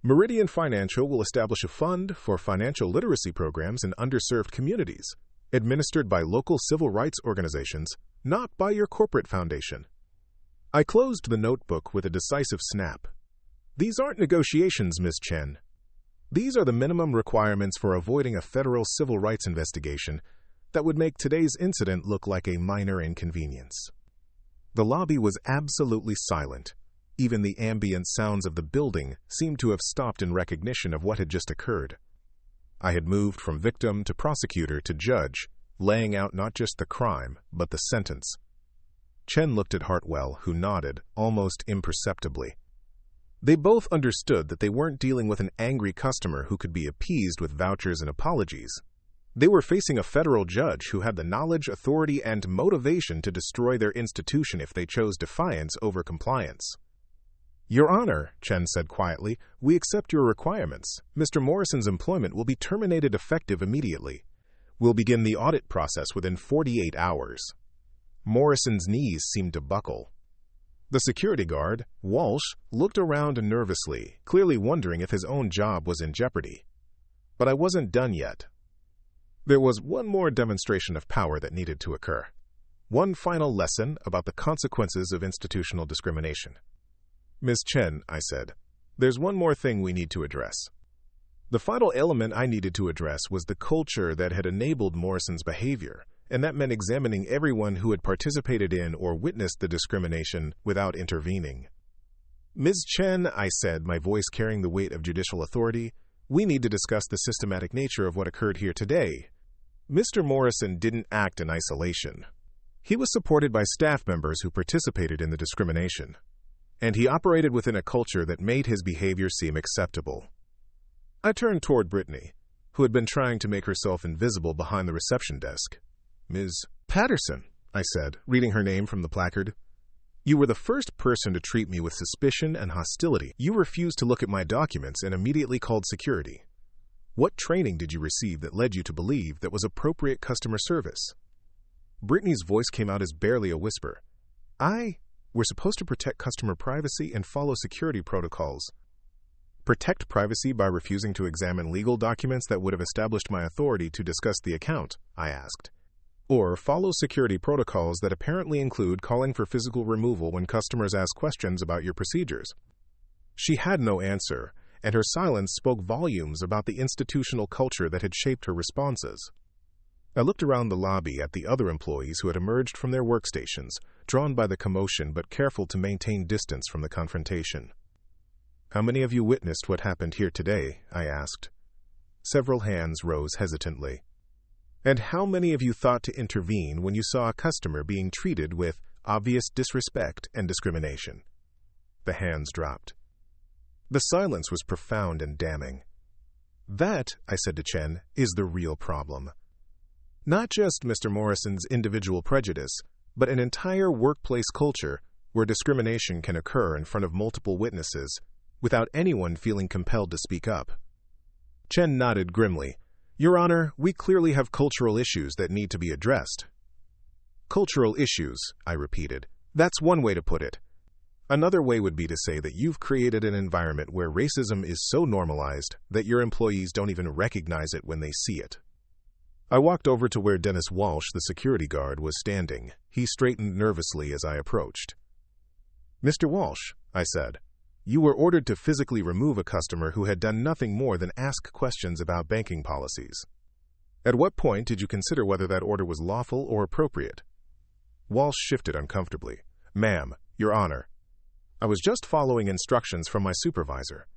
Meridian Financial will establish a fund for financial literacy programs in underserved communities, administered by local civil rights organizations, not by your corporate foundation. I closed the notebook with a decisive snap. These aren't negotiations, Ms. Chen. These are the minimum requirements for avoiding a federal civil rights investigation that would make today's incident look like a minor inconvenience. The lobby was absolutely silent. Even the ambient sounds of the building seemed to have stopped in recognition of what had just occurred. I had moved from victim to prosecutor to judge, laying out not just the crime, but the sentence. Chen looked at Hartwell, who nodded, almost imperceptibly. They both understood that they weren't dealing with an angry customer who could be appeased with vouchers and apologies. They were facing a federal judge who had the knowledge, authority, and motivation to destroy their institution if they chose defiance over compliance. Your Honor, Chen said quietly, we accept your requirements. Mr. Morrison's employment will be terminated effective immediately. We'll begin the audit process within 48 hours. Morrison's knees seemed to buckle. The security guard, Walsh, looked around nervously, clearly wondering if his own job was in jeopardy. But I wasn't done yet. There was one more demonstration of power that needed to occur. One final lesson about the consequences of institutional discrimination. Ms. Chen, I said, there's one more thing we need to address. The final element I needed to address was the culture that had enabled Morrison's behavior, and that meant examining everyone who had participated in or witnessed the discrimination without intervening. Ms. Chen, I said, my voice carrying the weight of judicial authority, we need to discuss the systematic nature of what occurred here today. Mr. Morrison didn't act in isolation. He was supported by staff members who participated in the discrimination, and he operated within a culture that made his behavior seem acceptable. I turned toward Brittany, who had been trying to make herself invisible behind the reception desk. Ms. Patterson, I said, reading her name from the placard. You were the first person to treat me with suspicion and hostility. You refused to look at my documents and immediately called security. What training did you receive that led you to believe that was appropriate customer service? Brittany's voice came out as barely a whisper. We're supposed to protect customer privacy and follow security protocols. Protect privacy by refusing to examine legal documents that would have established my authority to discuss the account, I asked. Or follow security protocols that apparently include calling for physical removal when customers ask questions about your procedures. She had no answer, and her silence spoke volumes about the institutional culture that had shaped her responses. I looked around the lobby at the other employees who had emerged from their workstations, drawn by the commotion but careful to maintain distance from the confrontation. How many of you witnessed what happened here today? I asked. Several hands rose hesitantly. And how many of you thought to intervene when you saw a customer being treated with obvious disrespect and discrimination? The hands dropped. The silence was profound and damning. That, I said to Chen, is the real problem. Not just Mr. Morrison's individual prejudice, but an entire workplace culture where discrimination can occur in front of multiple witnesses without anyone feeling compelled to speak up. Chen nodded grimly. Your Honor, we clearly have cultural issues that need to be addressed. Cultural issues, I repeated. That's one way to put it. Another way would be to say that you've created an environment where racism is so normalized that your employees don't even recognize it when they see it. I walked over to where Dennis Walsh, the security guard, was standing. He straightened nervously as I approached. Mr. Walsh, I said, you were ordered to physically remove a customer who had done nothing more than ask questions about banking policies. At what point did you consider whether that order was lawful or appropriate? Walsh shifted uncomfortably. Ma'am, Your Honor, I was just following instructions from my supervisor.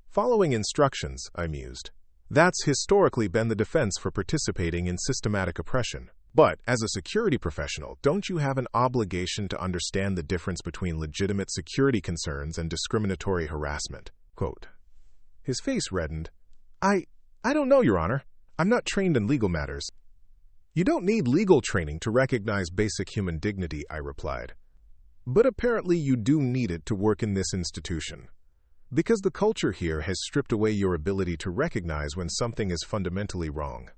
Following instructions, I mused. That's historically been the defense for participating in systematic oppression. But, as a security professional, don't you have an obligation to understand the difference between legitimate security concerns and discriminatory harassment? Quote. His face reddened. I don't know, Your Honor. I'm not trained in legal matters. You don't need legal training to recognize basic human dignity, I replied. But apparently you do need it to work in this institution. Because the culture here has stripped away your ability to recognize when something is fundamentally wrong.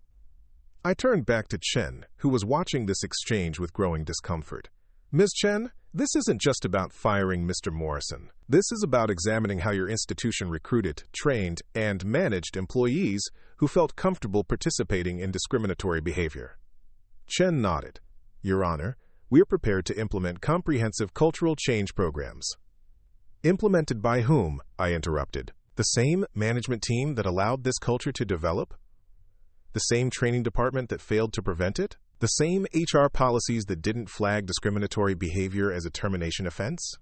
I turned back to Chen, who was watching this exchange with growing discomfort. Ms. Chen, this isn't just about firing Mr. Morrison. This is about examining how your institution recruited, trained, and managed employees who felt comfortable participating in discriminatory behavior. Chen nodded. Your Honor, we're prepared to implement comprehensive cultural change programs. Implemented by whom? I interrupted. The same management team that allowed this culture to develop? The same training department that failed to prevent it? The same HR policies that didn't flag discriminatory behavior as a termination offense?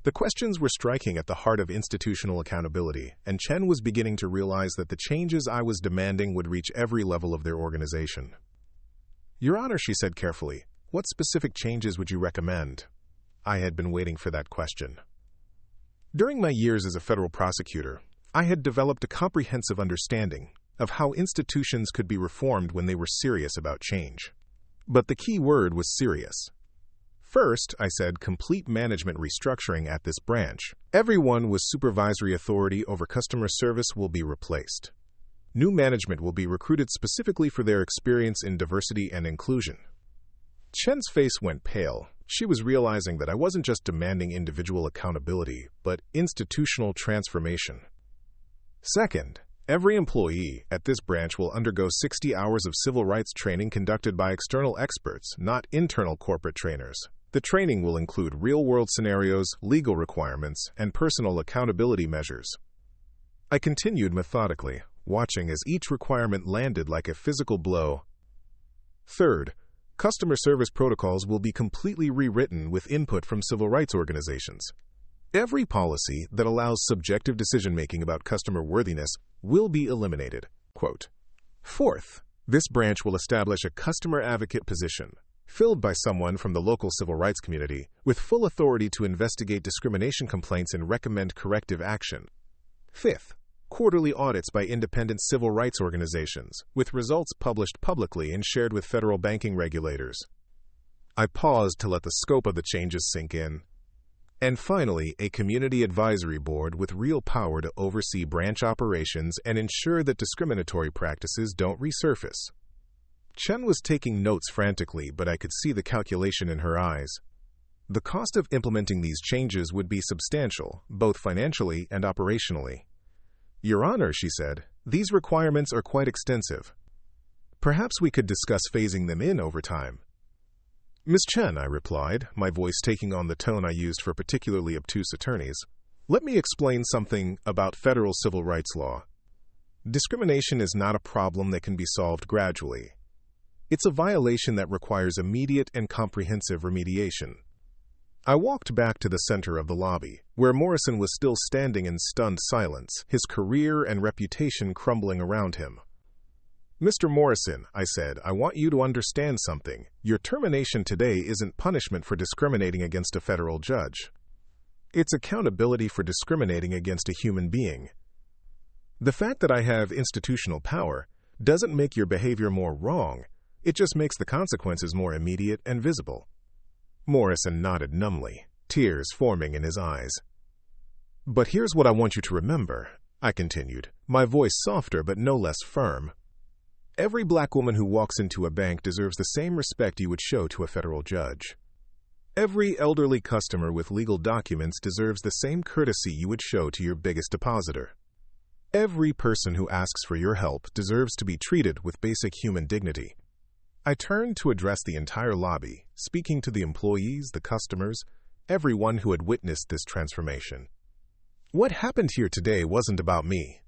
The questions were striking at the heart of institutional accountability, and Chen was beginning to realize that the changes I was demanding would reach every level of their organization. Your Honor, she said carefully, what specific changes would you recommend? I had been waiting for that question. During my years as a federal prosecutor, I had developed a comprehensive understanding of how institutions could be reformed when they were serious about change. But the key word was serious. First, I said, complete management restructuring at this branch. Everyone with supervisory authority over customer service will be replaced. New management will be recruited specifically for their experience in diversity and inclusion. Chen's face went pale. She was realizing that I wasn't just demanding individual accountability, but institutional transformation. Second, every employee at this branch will undergo 60 hours of civil rights training conducted by external experts, not internal corporate trainers. The training will include real-world scenarios, legal requirements, and personal accountability measures. I continued methodically, watching as each requirement landed like a physical blow. Third, customer service protocols will be completely rewritten with input from civil rights organizations. Every policy that allows subjective decision-making about customer worthiness will be eliminated. Quote. Fourth, this branch will establish a customer advocate position, filled by someone from the local civil rights community, with full authority to investigate discrimination complaints and recommend corrective action. Fifth, quarterly audits by independent civil rights organizations, with results published publicly and shared with federal banking regulators. I paused to let the scope of the changes sink in. And finally, a community advisory board with real power to oversee branch operations and ensure that discriminatory practices don't resurface. Chen was taking notes frantically, but I could see the calculation in her eyes. The cost of implementing these changes would be substantial, both financially and operationally. Your Honor, she said, these requirements are quite extensive. Perhaps we could discuss phasing them in over time. Ms. Chen, I replied, my voice taking on the tone I used for particularly obtuse attorneys, let me explain something about federal civil rights law. Discrimination is not a problem that can be solved gradually. It's a violation that requires immediate and comprehensive remediation. I walked back to the center of the lobby, where Morrison was still standing in stunned silence, his career and reputation crumbling around him. "Mr. Morrison," I said, "I want you to understand something. Your termination today isn't punishment for discriminating against a federal judge. It's accountability for discriminating against a human being. The fact that I have institutional power doesn't make your behavior more wrong. It just makes the consequences more immediate and visible." Morrison nodded numbly, tears forming in his eyes. "But here's what I want you to remember," I continued, my voice softer but no less firm. "Every black woman who walks into a bank deserves the same respect you would show to a federal judge. Every elderly customer with legal documents deserves the same courtesy you would show to your biggest depositor. Every person who asks for your help deserves to be treated with basic human dignity." I turned to address the entire lobby, speaking to the employees, the customers, everyone who had witnessed this transformation. What happened here today wasn't about me.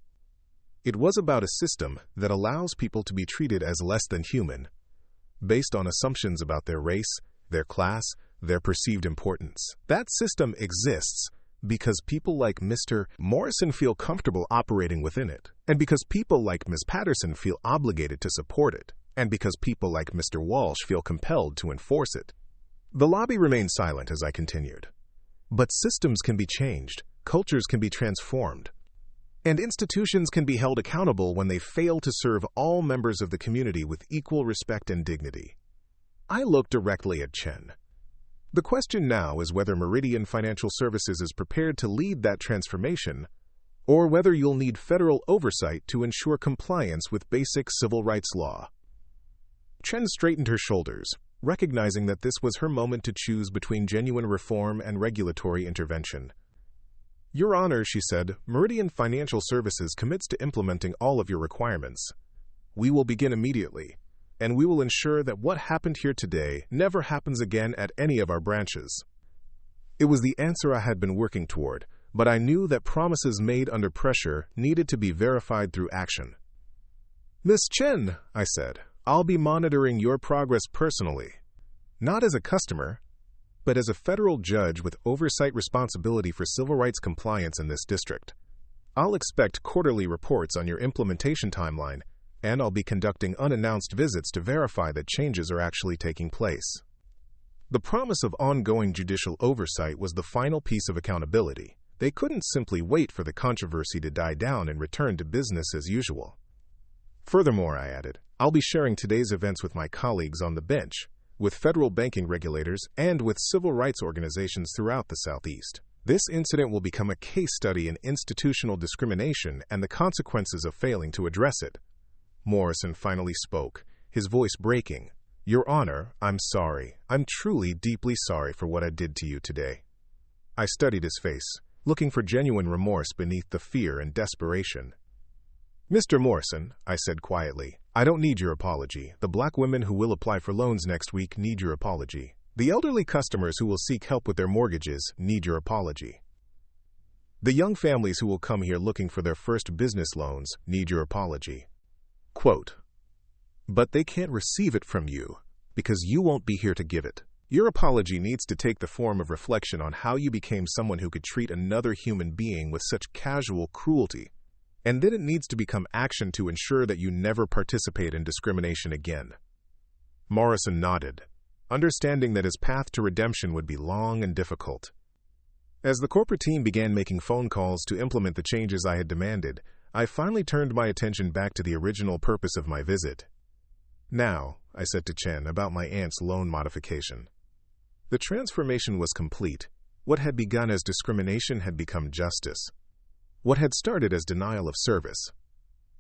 It was about a system that allows people to be treated as less than human, based on assumptions about their race, their class, their perceived importance. That system exists because people like Mr. Morrison feel comfortable operating within it, and because people like Ms. Patterson feel obligated to support it, and because people like Mr. Walsh feel compelled to enforce it. The lobby remained silent as I continued. But systems can be changed, cultures can be transformed, and institutions can be held accountable when they fail to serve all members of the community with equal respect and dignity. I looked directly at Chen. The question now is whether Meridian Financial Services is prepared to lead that transformation, or whether you'll need federal oversight to ensure compliance with basic civil rights law. Chen straightened her shoulders, recognizing that this was her moment to choose between genuine reform and regulatory intervention. "Your Honor," she said, "Meridian Financial Services commits to implementing all of your requirements. We will begin immediately, and we will ensure that what happened here today never happens again at any of our branches." It was the answer I had been working toward, but I knew that promises made under pressure needed to be verified through action. "Miss Chen," I said, "I'll be monitoring your progress personally, not as a customer, but as a federal judge with oversight responsibility for civil rights compliance in this district. I'll expect quarterly reports on your implementation timeline, and I'll be conducting unannounced visits to verify that changes are actually taking place." The promise of ongoing judicial oversight was the final piece of accountability. They couldn't simply wait for the controversy to die down and return to business as usual. "Furthermore," I added, "I'll be sharing today's events with my colleagues on the bench, with federal banking regulators, and with civil rights organizations throughout the Southeast. This incident will become a case study in institutional discrimination and the consequences of failing to address it." Morrison finally spoke, his voice breaking. "Your Honor, I'm sorry. I'm truly deeply sorry for what I did to you today." I studied his face, looking for genuine remorse beneath the fear and desperation. "Mr. Morrison," I said quietly, "I don't need your apology. The black women who will apply for loans next week need your apology. The elderly customers who will seek help with their mortgages need your apology. The young families who will come here looking for their first business loans need your apology." Quote, "But they can't receive it from you because you won't be here to give it. Your apology needs to take the form of reflection on how you became someone who could treat another human being with such casual cruelty. And then it needs to become action to ensure that you never participate in discrimination again." Morrison nodded, understanding that his path to redemption would be long and difficult. As the corporate team began making phone calls to implement the changes I had demanded, I finally turned my attention back to the original purpose of my visit. "Now," I said to Chen about my aunt's loan modification. The transformation was complete. What had begun as discrimination had become justice. What had started as denial of service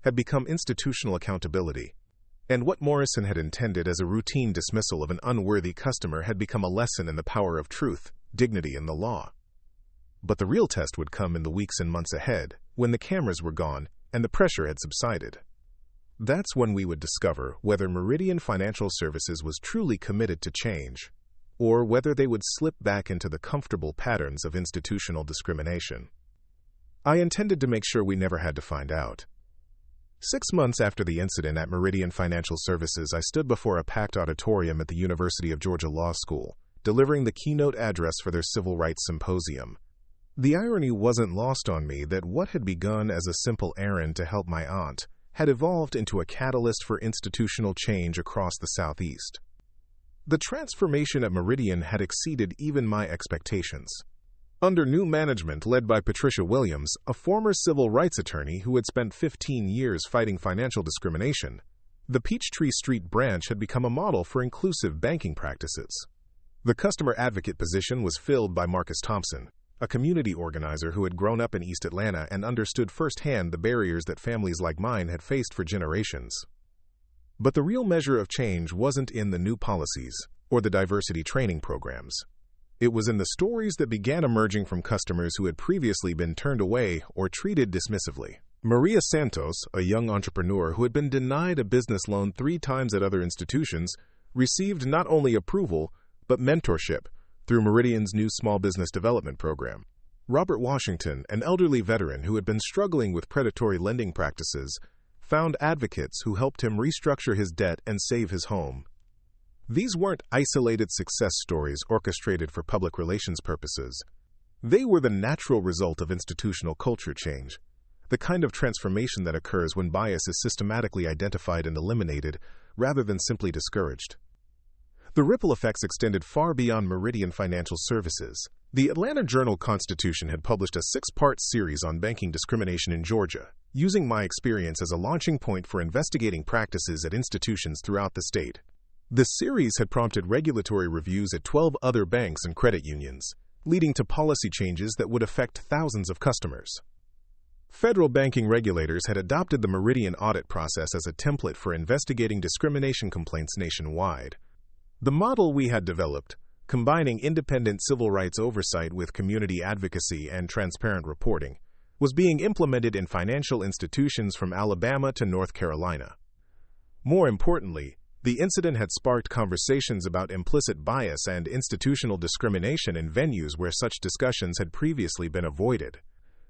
had become institutional accountability, and what Morrison had intended as a routine dismissal of an unworthy customer had become a lesson in the power of truth, dignity, and the law. But the real test would come in the weeks and months ahead, when the cameras were gone and the pressure had subsided. That's when we would discover whether Meridian Financial Services was truly committed to change, or whether they would slip back into the comfortable patterns of institutional discrimination. I intended to make sure we never had to find out. 6 months after the incident at Meridian Financial Services, I stood before a packed auditorium at the University of Georgia Law School, delivering the keynote address for their civil rights symposium. The irony wasn't lost on me that what had begun as a simple errand to help my aunt had evolved into a catalyst for institutional change across the Southeast. The transformation at Meridian had exceeded even my expectations. Under new management led by Patricia Williams, a former civil rights attorney who had spent 15 years fighting financial discrimination, the Peachtree Street branch had become a model for inclusive banking practices. The customer advocate position was filled by Marcus Thompson, a community organizer who had grown up in East Atlanta and understood firsthand the barriers that families like mine had faced for generations. But the real measure of change wasn't in the new policies or the diversity training programs. It was in the stories that began emerging from customers who had previously been turned away or treated dismissively. Maria Santos, a young entrepreneur who had been denied a business loan 3 times at other institutions, received not only approval, but mentorship through Meridian's new small business development program. Robert Washington, an elderly veteran who had been struggling with predatory lending practices, found advocates who helped him restructure his debt and save his home. These weren't isolated success stories orchestrated for public relations purposes. They were the natural result of institutional culture change, the kind of transformation that occurs when bias is systematically identified and eliminated rather than simply discouraged. The ripple effects extended far beyond Meridian Financial Services. The Atlanta Journal-Constitution had published a 6-part series on banking discrimination in Georgia, using my experience as a launching point for investigating practices at institutions throughout the state. The series had prompted regulatory reviews at 12 other banks and credit unions, leading to policy changes that would affect thousands of customers. Federal banking regulators had adopted the Meridian audit process as a template for investigating discrimination complaints nationwide. The model we had developed, combining independent civil rights oversight with community advocacy and transparent reporting, was being implemented in financial institutions from Alabama to North Carolina. More importantly, the incident had sparked conversations about implicit bias and institutional discrimination in venues where such discussions had previously been avoided.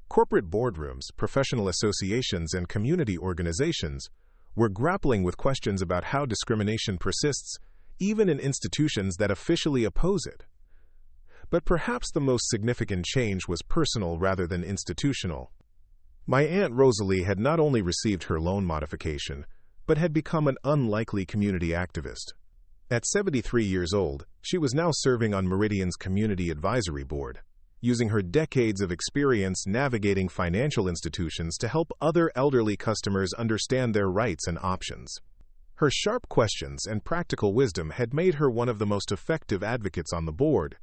Corporate boardrooms, professional associations, and community organizations were grappling with questions about how discrimination persists even in institutions that officially oppose it. But perhaps the most significant change was personal rather than institutional. My Aunt Rosalie had not only received her loan modification, but had become an unlikely community activist. At 73 years old, she was now serving on Meridian's Community Advisory Board, using her decades of experience navigating financial institutions to help other elderly customers understand their rights and options. Her sharp questions and practical wisdom had made her one of the most effective advocates on the board.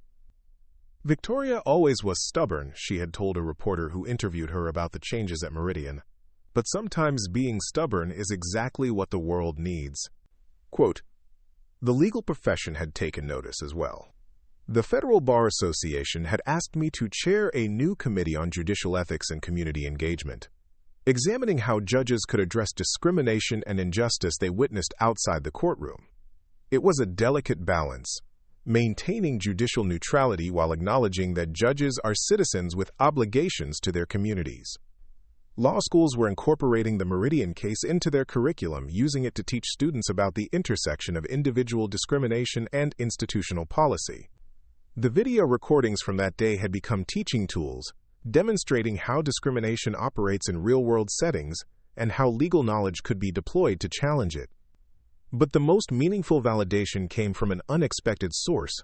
Victoria always was stubborn, she had told a reporter who interviewed her about the changes at Meridian. But sometimes being stubborn is exactly what the world needs. Quote, the legal profession had taken notice as well. The Federal Bar Association had asked me to chair a new committee on judicial ethics and community engagement, examining how judges could address discrimination and injustice they witnessed outside the courtroom. It was a delicate balance, maintaining judicial neutrality while acknowledging that judges are citizens with obligations to their communities. Law schools were incorporating the Meridian case into their curriculum, using it to teach students about the intersection of individual discrimination and institutional policy. The video recordings from that day had become teaching tools, demonstrating how discrimination operates in real-world settings and how legal knowledge could be deployed to challenge it. But the most meaningful validation came from an unexpected source.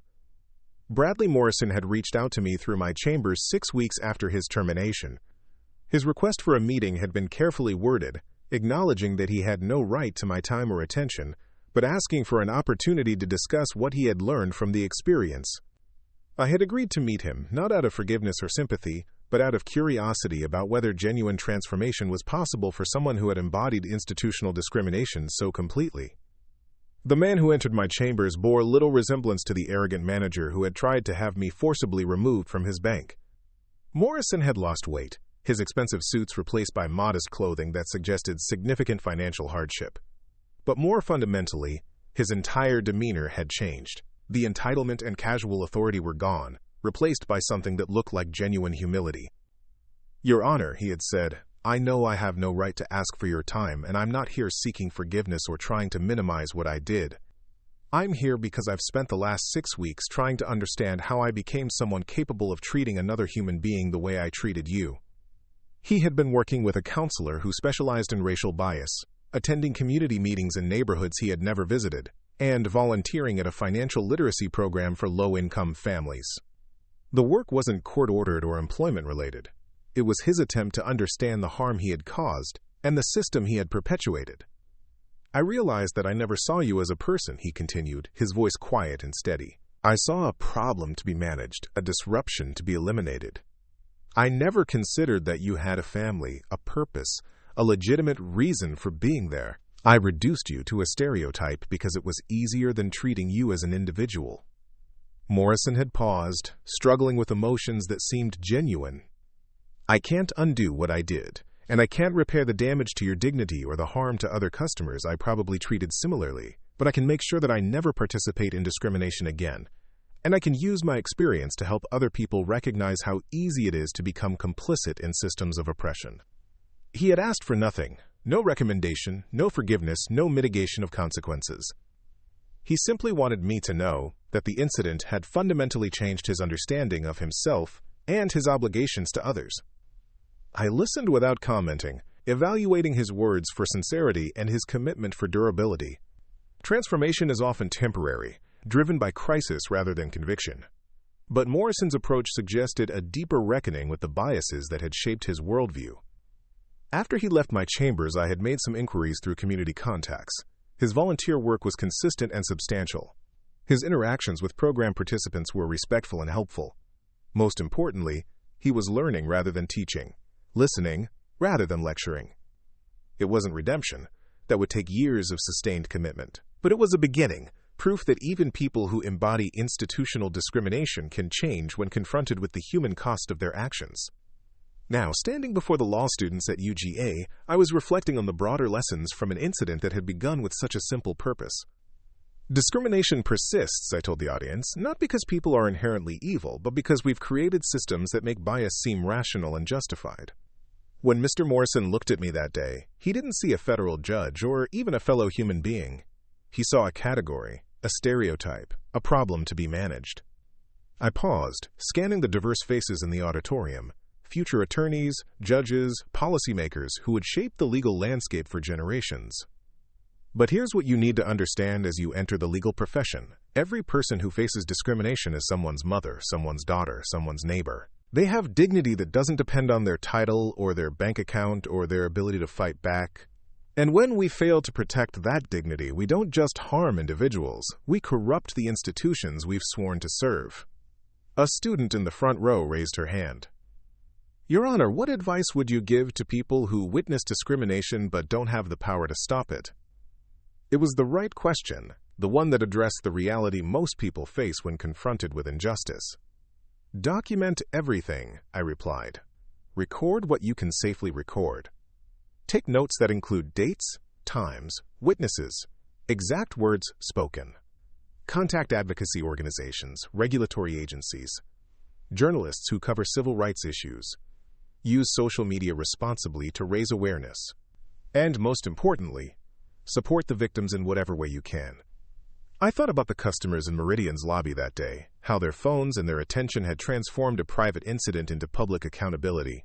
Bradley Morrison had reached out to me through my chambers 6 weeks after his termination. His request for a meeting had been carefully worded, acknowledging that he had no right to my time or attention, but asking for an opportunity to discuss what he had learned from the experience. I had agreed to meet him, not out of forgiveness or sympathy, but out of curiosity about whether genuine transformation was possible for someone who had embodied institutional discrimination so completely. The man who entered my chambers bore little resemblance to the arrogant manager who had tried to have me forcibly removed from his bank. Morrison had lost weight, his expensive suits replaced by modest clothing that suggested significant financial hardship. But more fundamentally, his entire demeanor had changed. The entitlement and casual authority were gone, replaced by something that looked like genuine humility. "Your Honor," he had said, "I know I have no right to ask for your time, and I'm not here seeking forgiveness or trying to minimize what I did. I'm here because I've spent the last 6 weeks trying to understand how I became someone capable of treating another human being the way I treated you." He had been working with a counselor who specialized in racial bias, attending community meetings in neighborhoods he had never visited, and volunteering at a financial literacy program for low-income families. The work wasn't court-ordered or employment-related. It was his attempt to understand the harm he had caused and the system he had perpetuated. "I realized that I never saw you as a person," he continued, his voice quiet and steady. "I saw a problem to be managed, a disruption to be eliminated. I never considered that you had a family, a purpose, a legitimate reason for being there. I reduced you to a stereotype because it was easier than treating you as an individual." Morrison had paused, struggling with emotions that seemed genuine. "I can't undo what I did, and I can't repair the damage to your dignity or the harm to other customers I probably treated similarly, but I can make sure that I never participate in discrimination again. And I can use my experience to help other people recognize how easy it is to become complicit in systems of oppression." He had asked for nothing, no recommendation, no forgiveness, no mitigation of consequences. He simply wanted me to know that the incident had fundamentally changed his understanding of himself and his obligations to others. I listened without commenting, evaluating his words for sincerity and his commitment for durability. Transformation is often temporary, driven by crisis rather than conviction. But Morrison's approach suggested a deeper reckoning with the biases that had shaped his worldview. After he left my chambers, I had made some inquiries through community contacts. His volunteer work was consistent and substantial. His interactions with program participants were respectful and helpful. Most importantly, he was learning rather than teaching, listening rather than lecturing. It wasn't redemption. That would take years of sustained commitment. But it was a beginning, proof that even people who embody institutional discrimination can change when confronted with the human cost of their actions. Now, standing before the law students at UGA, I was reflecting on the broader lessons from an incident that had begun with such a simple purpose. Discrimination persists, I told the audience, not because people are inherently evil, but because we've created systems that make bias seem rational and justified. When Mr. Morrison looked at me that day, he didn't see a federal judge or even a fellow human being. He saw a category, a stereotype, a problem to be managed. I paused, scanning the diverse faces in the auditorium, future attorneys, judges, policymakers who would shape the legal landscape for generations. But here's what you need to understand as you enter the legal profession. Every person who faces discrimination is someone's mother, someone's daughter, someone's neighbor. They have dignity that doesn't depend on their title or their bank account or their ability to fight back. And when we fail to protect that dignity, we don't just harm individuals, we corrupt the institutions we've sworn to serve. A student in the front row raised her hand. "Your Honor, what advice would you give to people who witness discrimination but don't have the power to stop it?" It was the right question, the one that addressed the reality most people face when confronted with injustice. "Document everything," I replied. "Record what you can safely record. Take notes that include dates, times, witnesses, exact words spoken. Contact advocacy organizations, regulatory agencies, journalists who cover civil rights issues. Use social media responsibly to raise awareness. And most importantly, support the victims in whatever way you can." I thought about the customers in Meridian's lobby that day, how their phones and their attention had transformed a private incident into public accountability.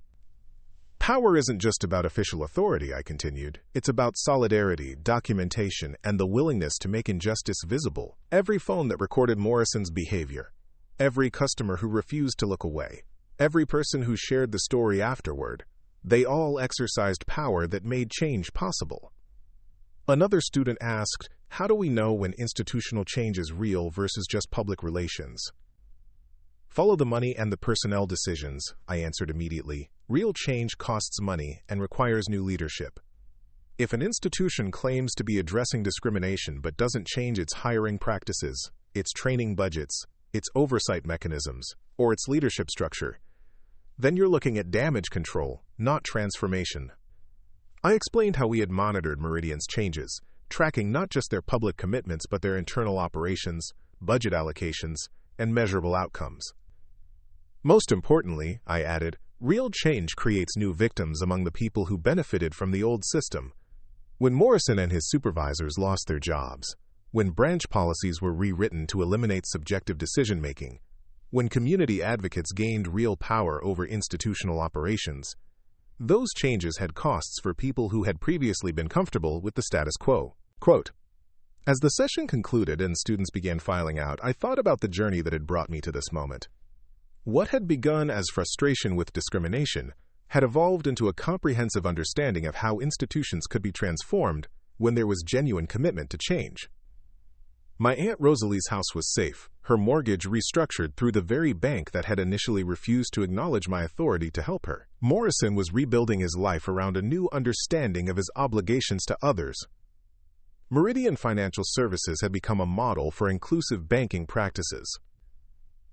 "Power isn't just about official authority," I continued. "It's about solidarity, documentation, and the willingness to make injustice visible. Every phone that recorded Morrison's behavior, every customer who refused to look away, every person who shared the story afterward, they all exercised power that made change possible." Another student asked, "How do we know when institutional change is real versus just public relations?" "Follow the money and the personnel decisions," I answered immediately. "Real change costs money and requires new leadership. If an institution claims to be addressing discrimination but doesn't change its hiring practices, its training budgets, its oversight mechanisms, or its leadership structure, then you're looking at damage control, not transformation." I explained how we had monitored Meridian's changes, tracking not just their public commitments but their internal operations, budget allocations, and measurable outcomes. "Most importantly," I added, "real change creates new victims among the people who benefited from the old system. When Morrison and his supervisors lost their jobs, when branch policies were rewritten to eliminate subjective decision-making, when community advocates gained real power over institutional operations. Those changes had costs for people who had previously been comfortable with the status quo. Quote, "As the session concluded and students began filing out, I thought about the journey that had brought me to this moment. What had begun as frustration with discrimination had evolved into a comprehensive understanding of how institutions could be transformed when there was genuine commitment to change. My Aunt Rosalie's house was safe, her mortgage restructured through the very bank that had initially refused to acknowledge my authority to help her. Morrison was rebuilding his life around a new understanding of his obligations to others. Meridian Financial Services had become a model for inclusive banking practices.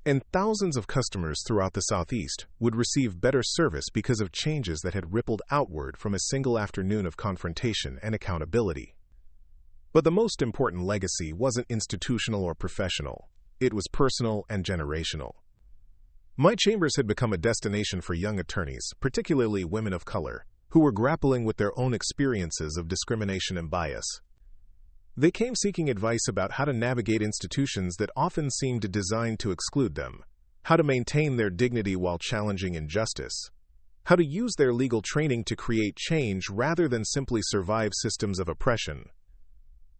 And thousands of customers throughout the Southeast would receive better service because of changes that had rippled outward from a single afternoon of confrontation and accountability. But the most important legacy wasn't institutional or professional. It was personal and generational. My chambers had become a destination for young attorneys, particularly women of color, who were grappling with their own experiences of discrimination and bias. They came seeking advice about how to navigate institutions that often seemed designed to exclude them, how to maintain their dignity while challenging injustice, how to use their legal training to create change rather than simply survive systems of oppression.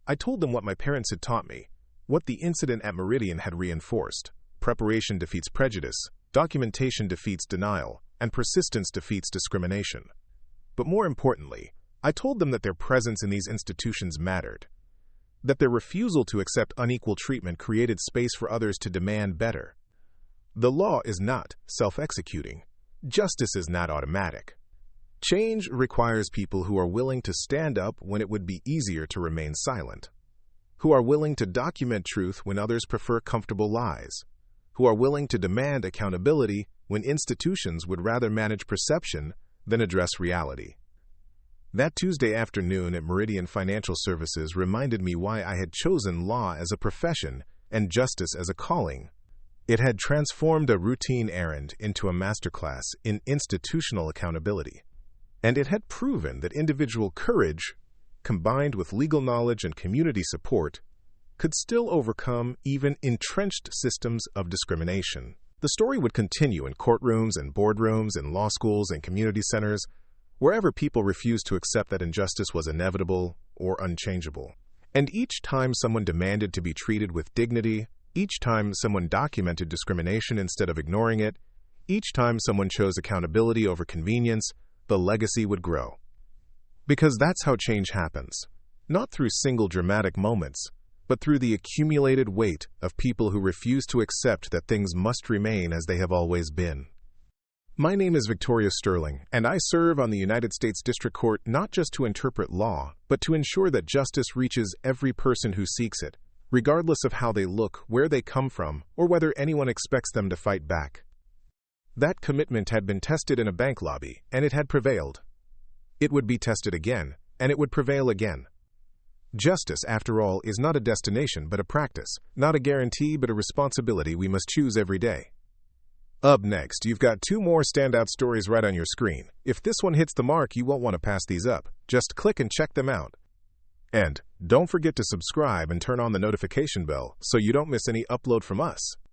I told them what my parents had taught me, what the incident at Meridian had reinforced. Preparation defeats prejudice, documentation defeats denial, and persistence defeats discrimination. But more importantly, I told them that their presence in these institutions mattered, that their refusal to accept unequal treatment created space for others to demand better. The law is not self-executing. Justice is not automatic. Change requires people who are willing to stand up when it would be easier to remain silent, who are willing to document truth when others prefer comfortable lies, who are willing to demand accountability when institutions would rather manage perception than address reality. That Tuesday afternoon at Meridian Financial Services reminded me why I had chosen law as a profession and justice as a calling. It had transformed a routine errand into a masterclass in institutional accountability. And it had proven that individual courage, combined with legal knowledge and community support, could still overcome even entrenched systems of discrimination. The story would continue in courtrooms and boardrooms, in law schools and community centers, wherever people refused to accept that injustice was inevitable or unchangeable. And each time someone demanded to be treated with dignity, each time someone documented discrimination instead of ignoring it, each time someone chose accountability over convenience, the legacy would grow. Because that's how change happens, not through single dramatic moments, but through the accumulated weight of people who refuse to accept that things must remain as they have always been. My name is Victoria Sterling, and I serve on the United States District Court not just to interpret law, but to ensure that justice reaches every person who seeks it, regardless of how they look, where they come from, or whether anyone expects them to fight back. That commitment had been tested in a bank lobby, and it had prevailed. It would be tested again, and it would prevail again. Justice, after all, is not a destination but a practice, not a guarantee but a responsibility we must choose every day. Up next, you've got two more standout stories right on your screen. If this one hits the mark, you won't want to pass these up. Just click and check them out. And don't forget to subscribe and turn on the notification bell so you don't miss any upload from us.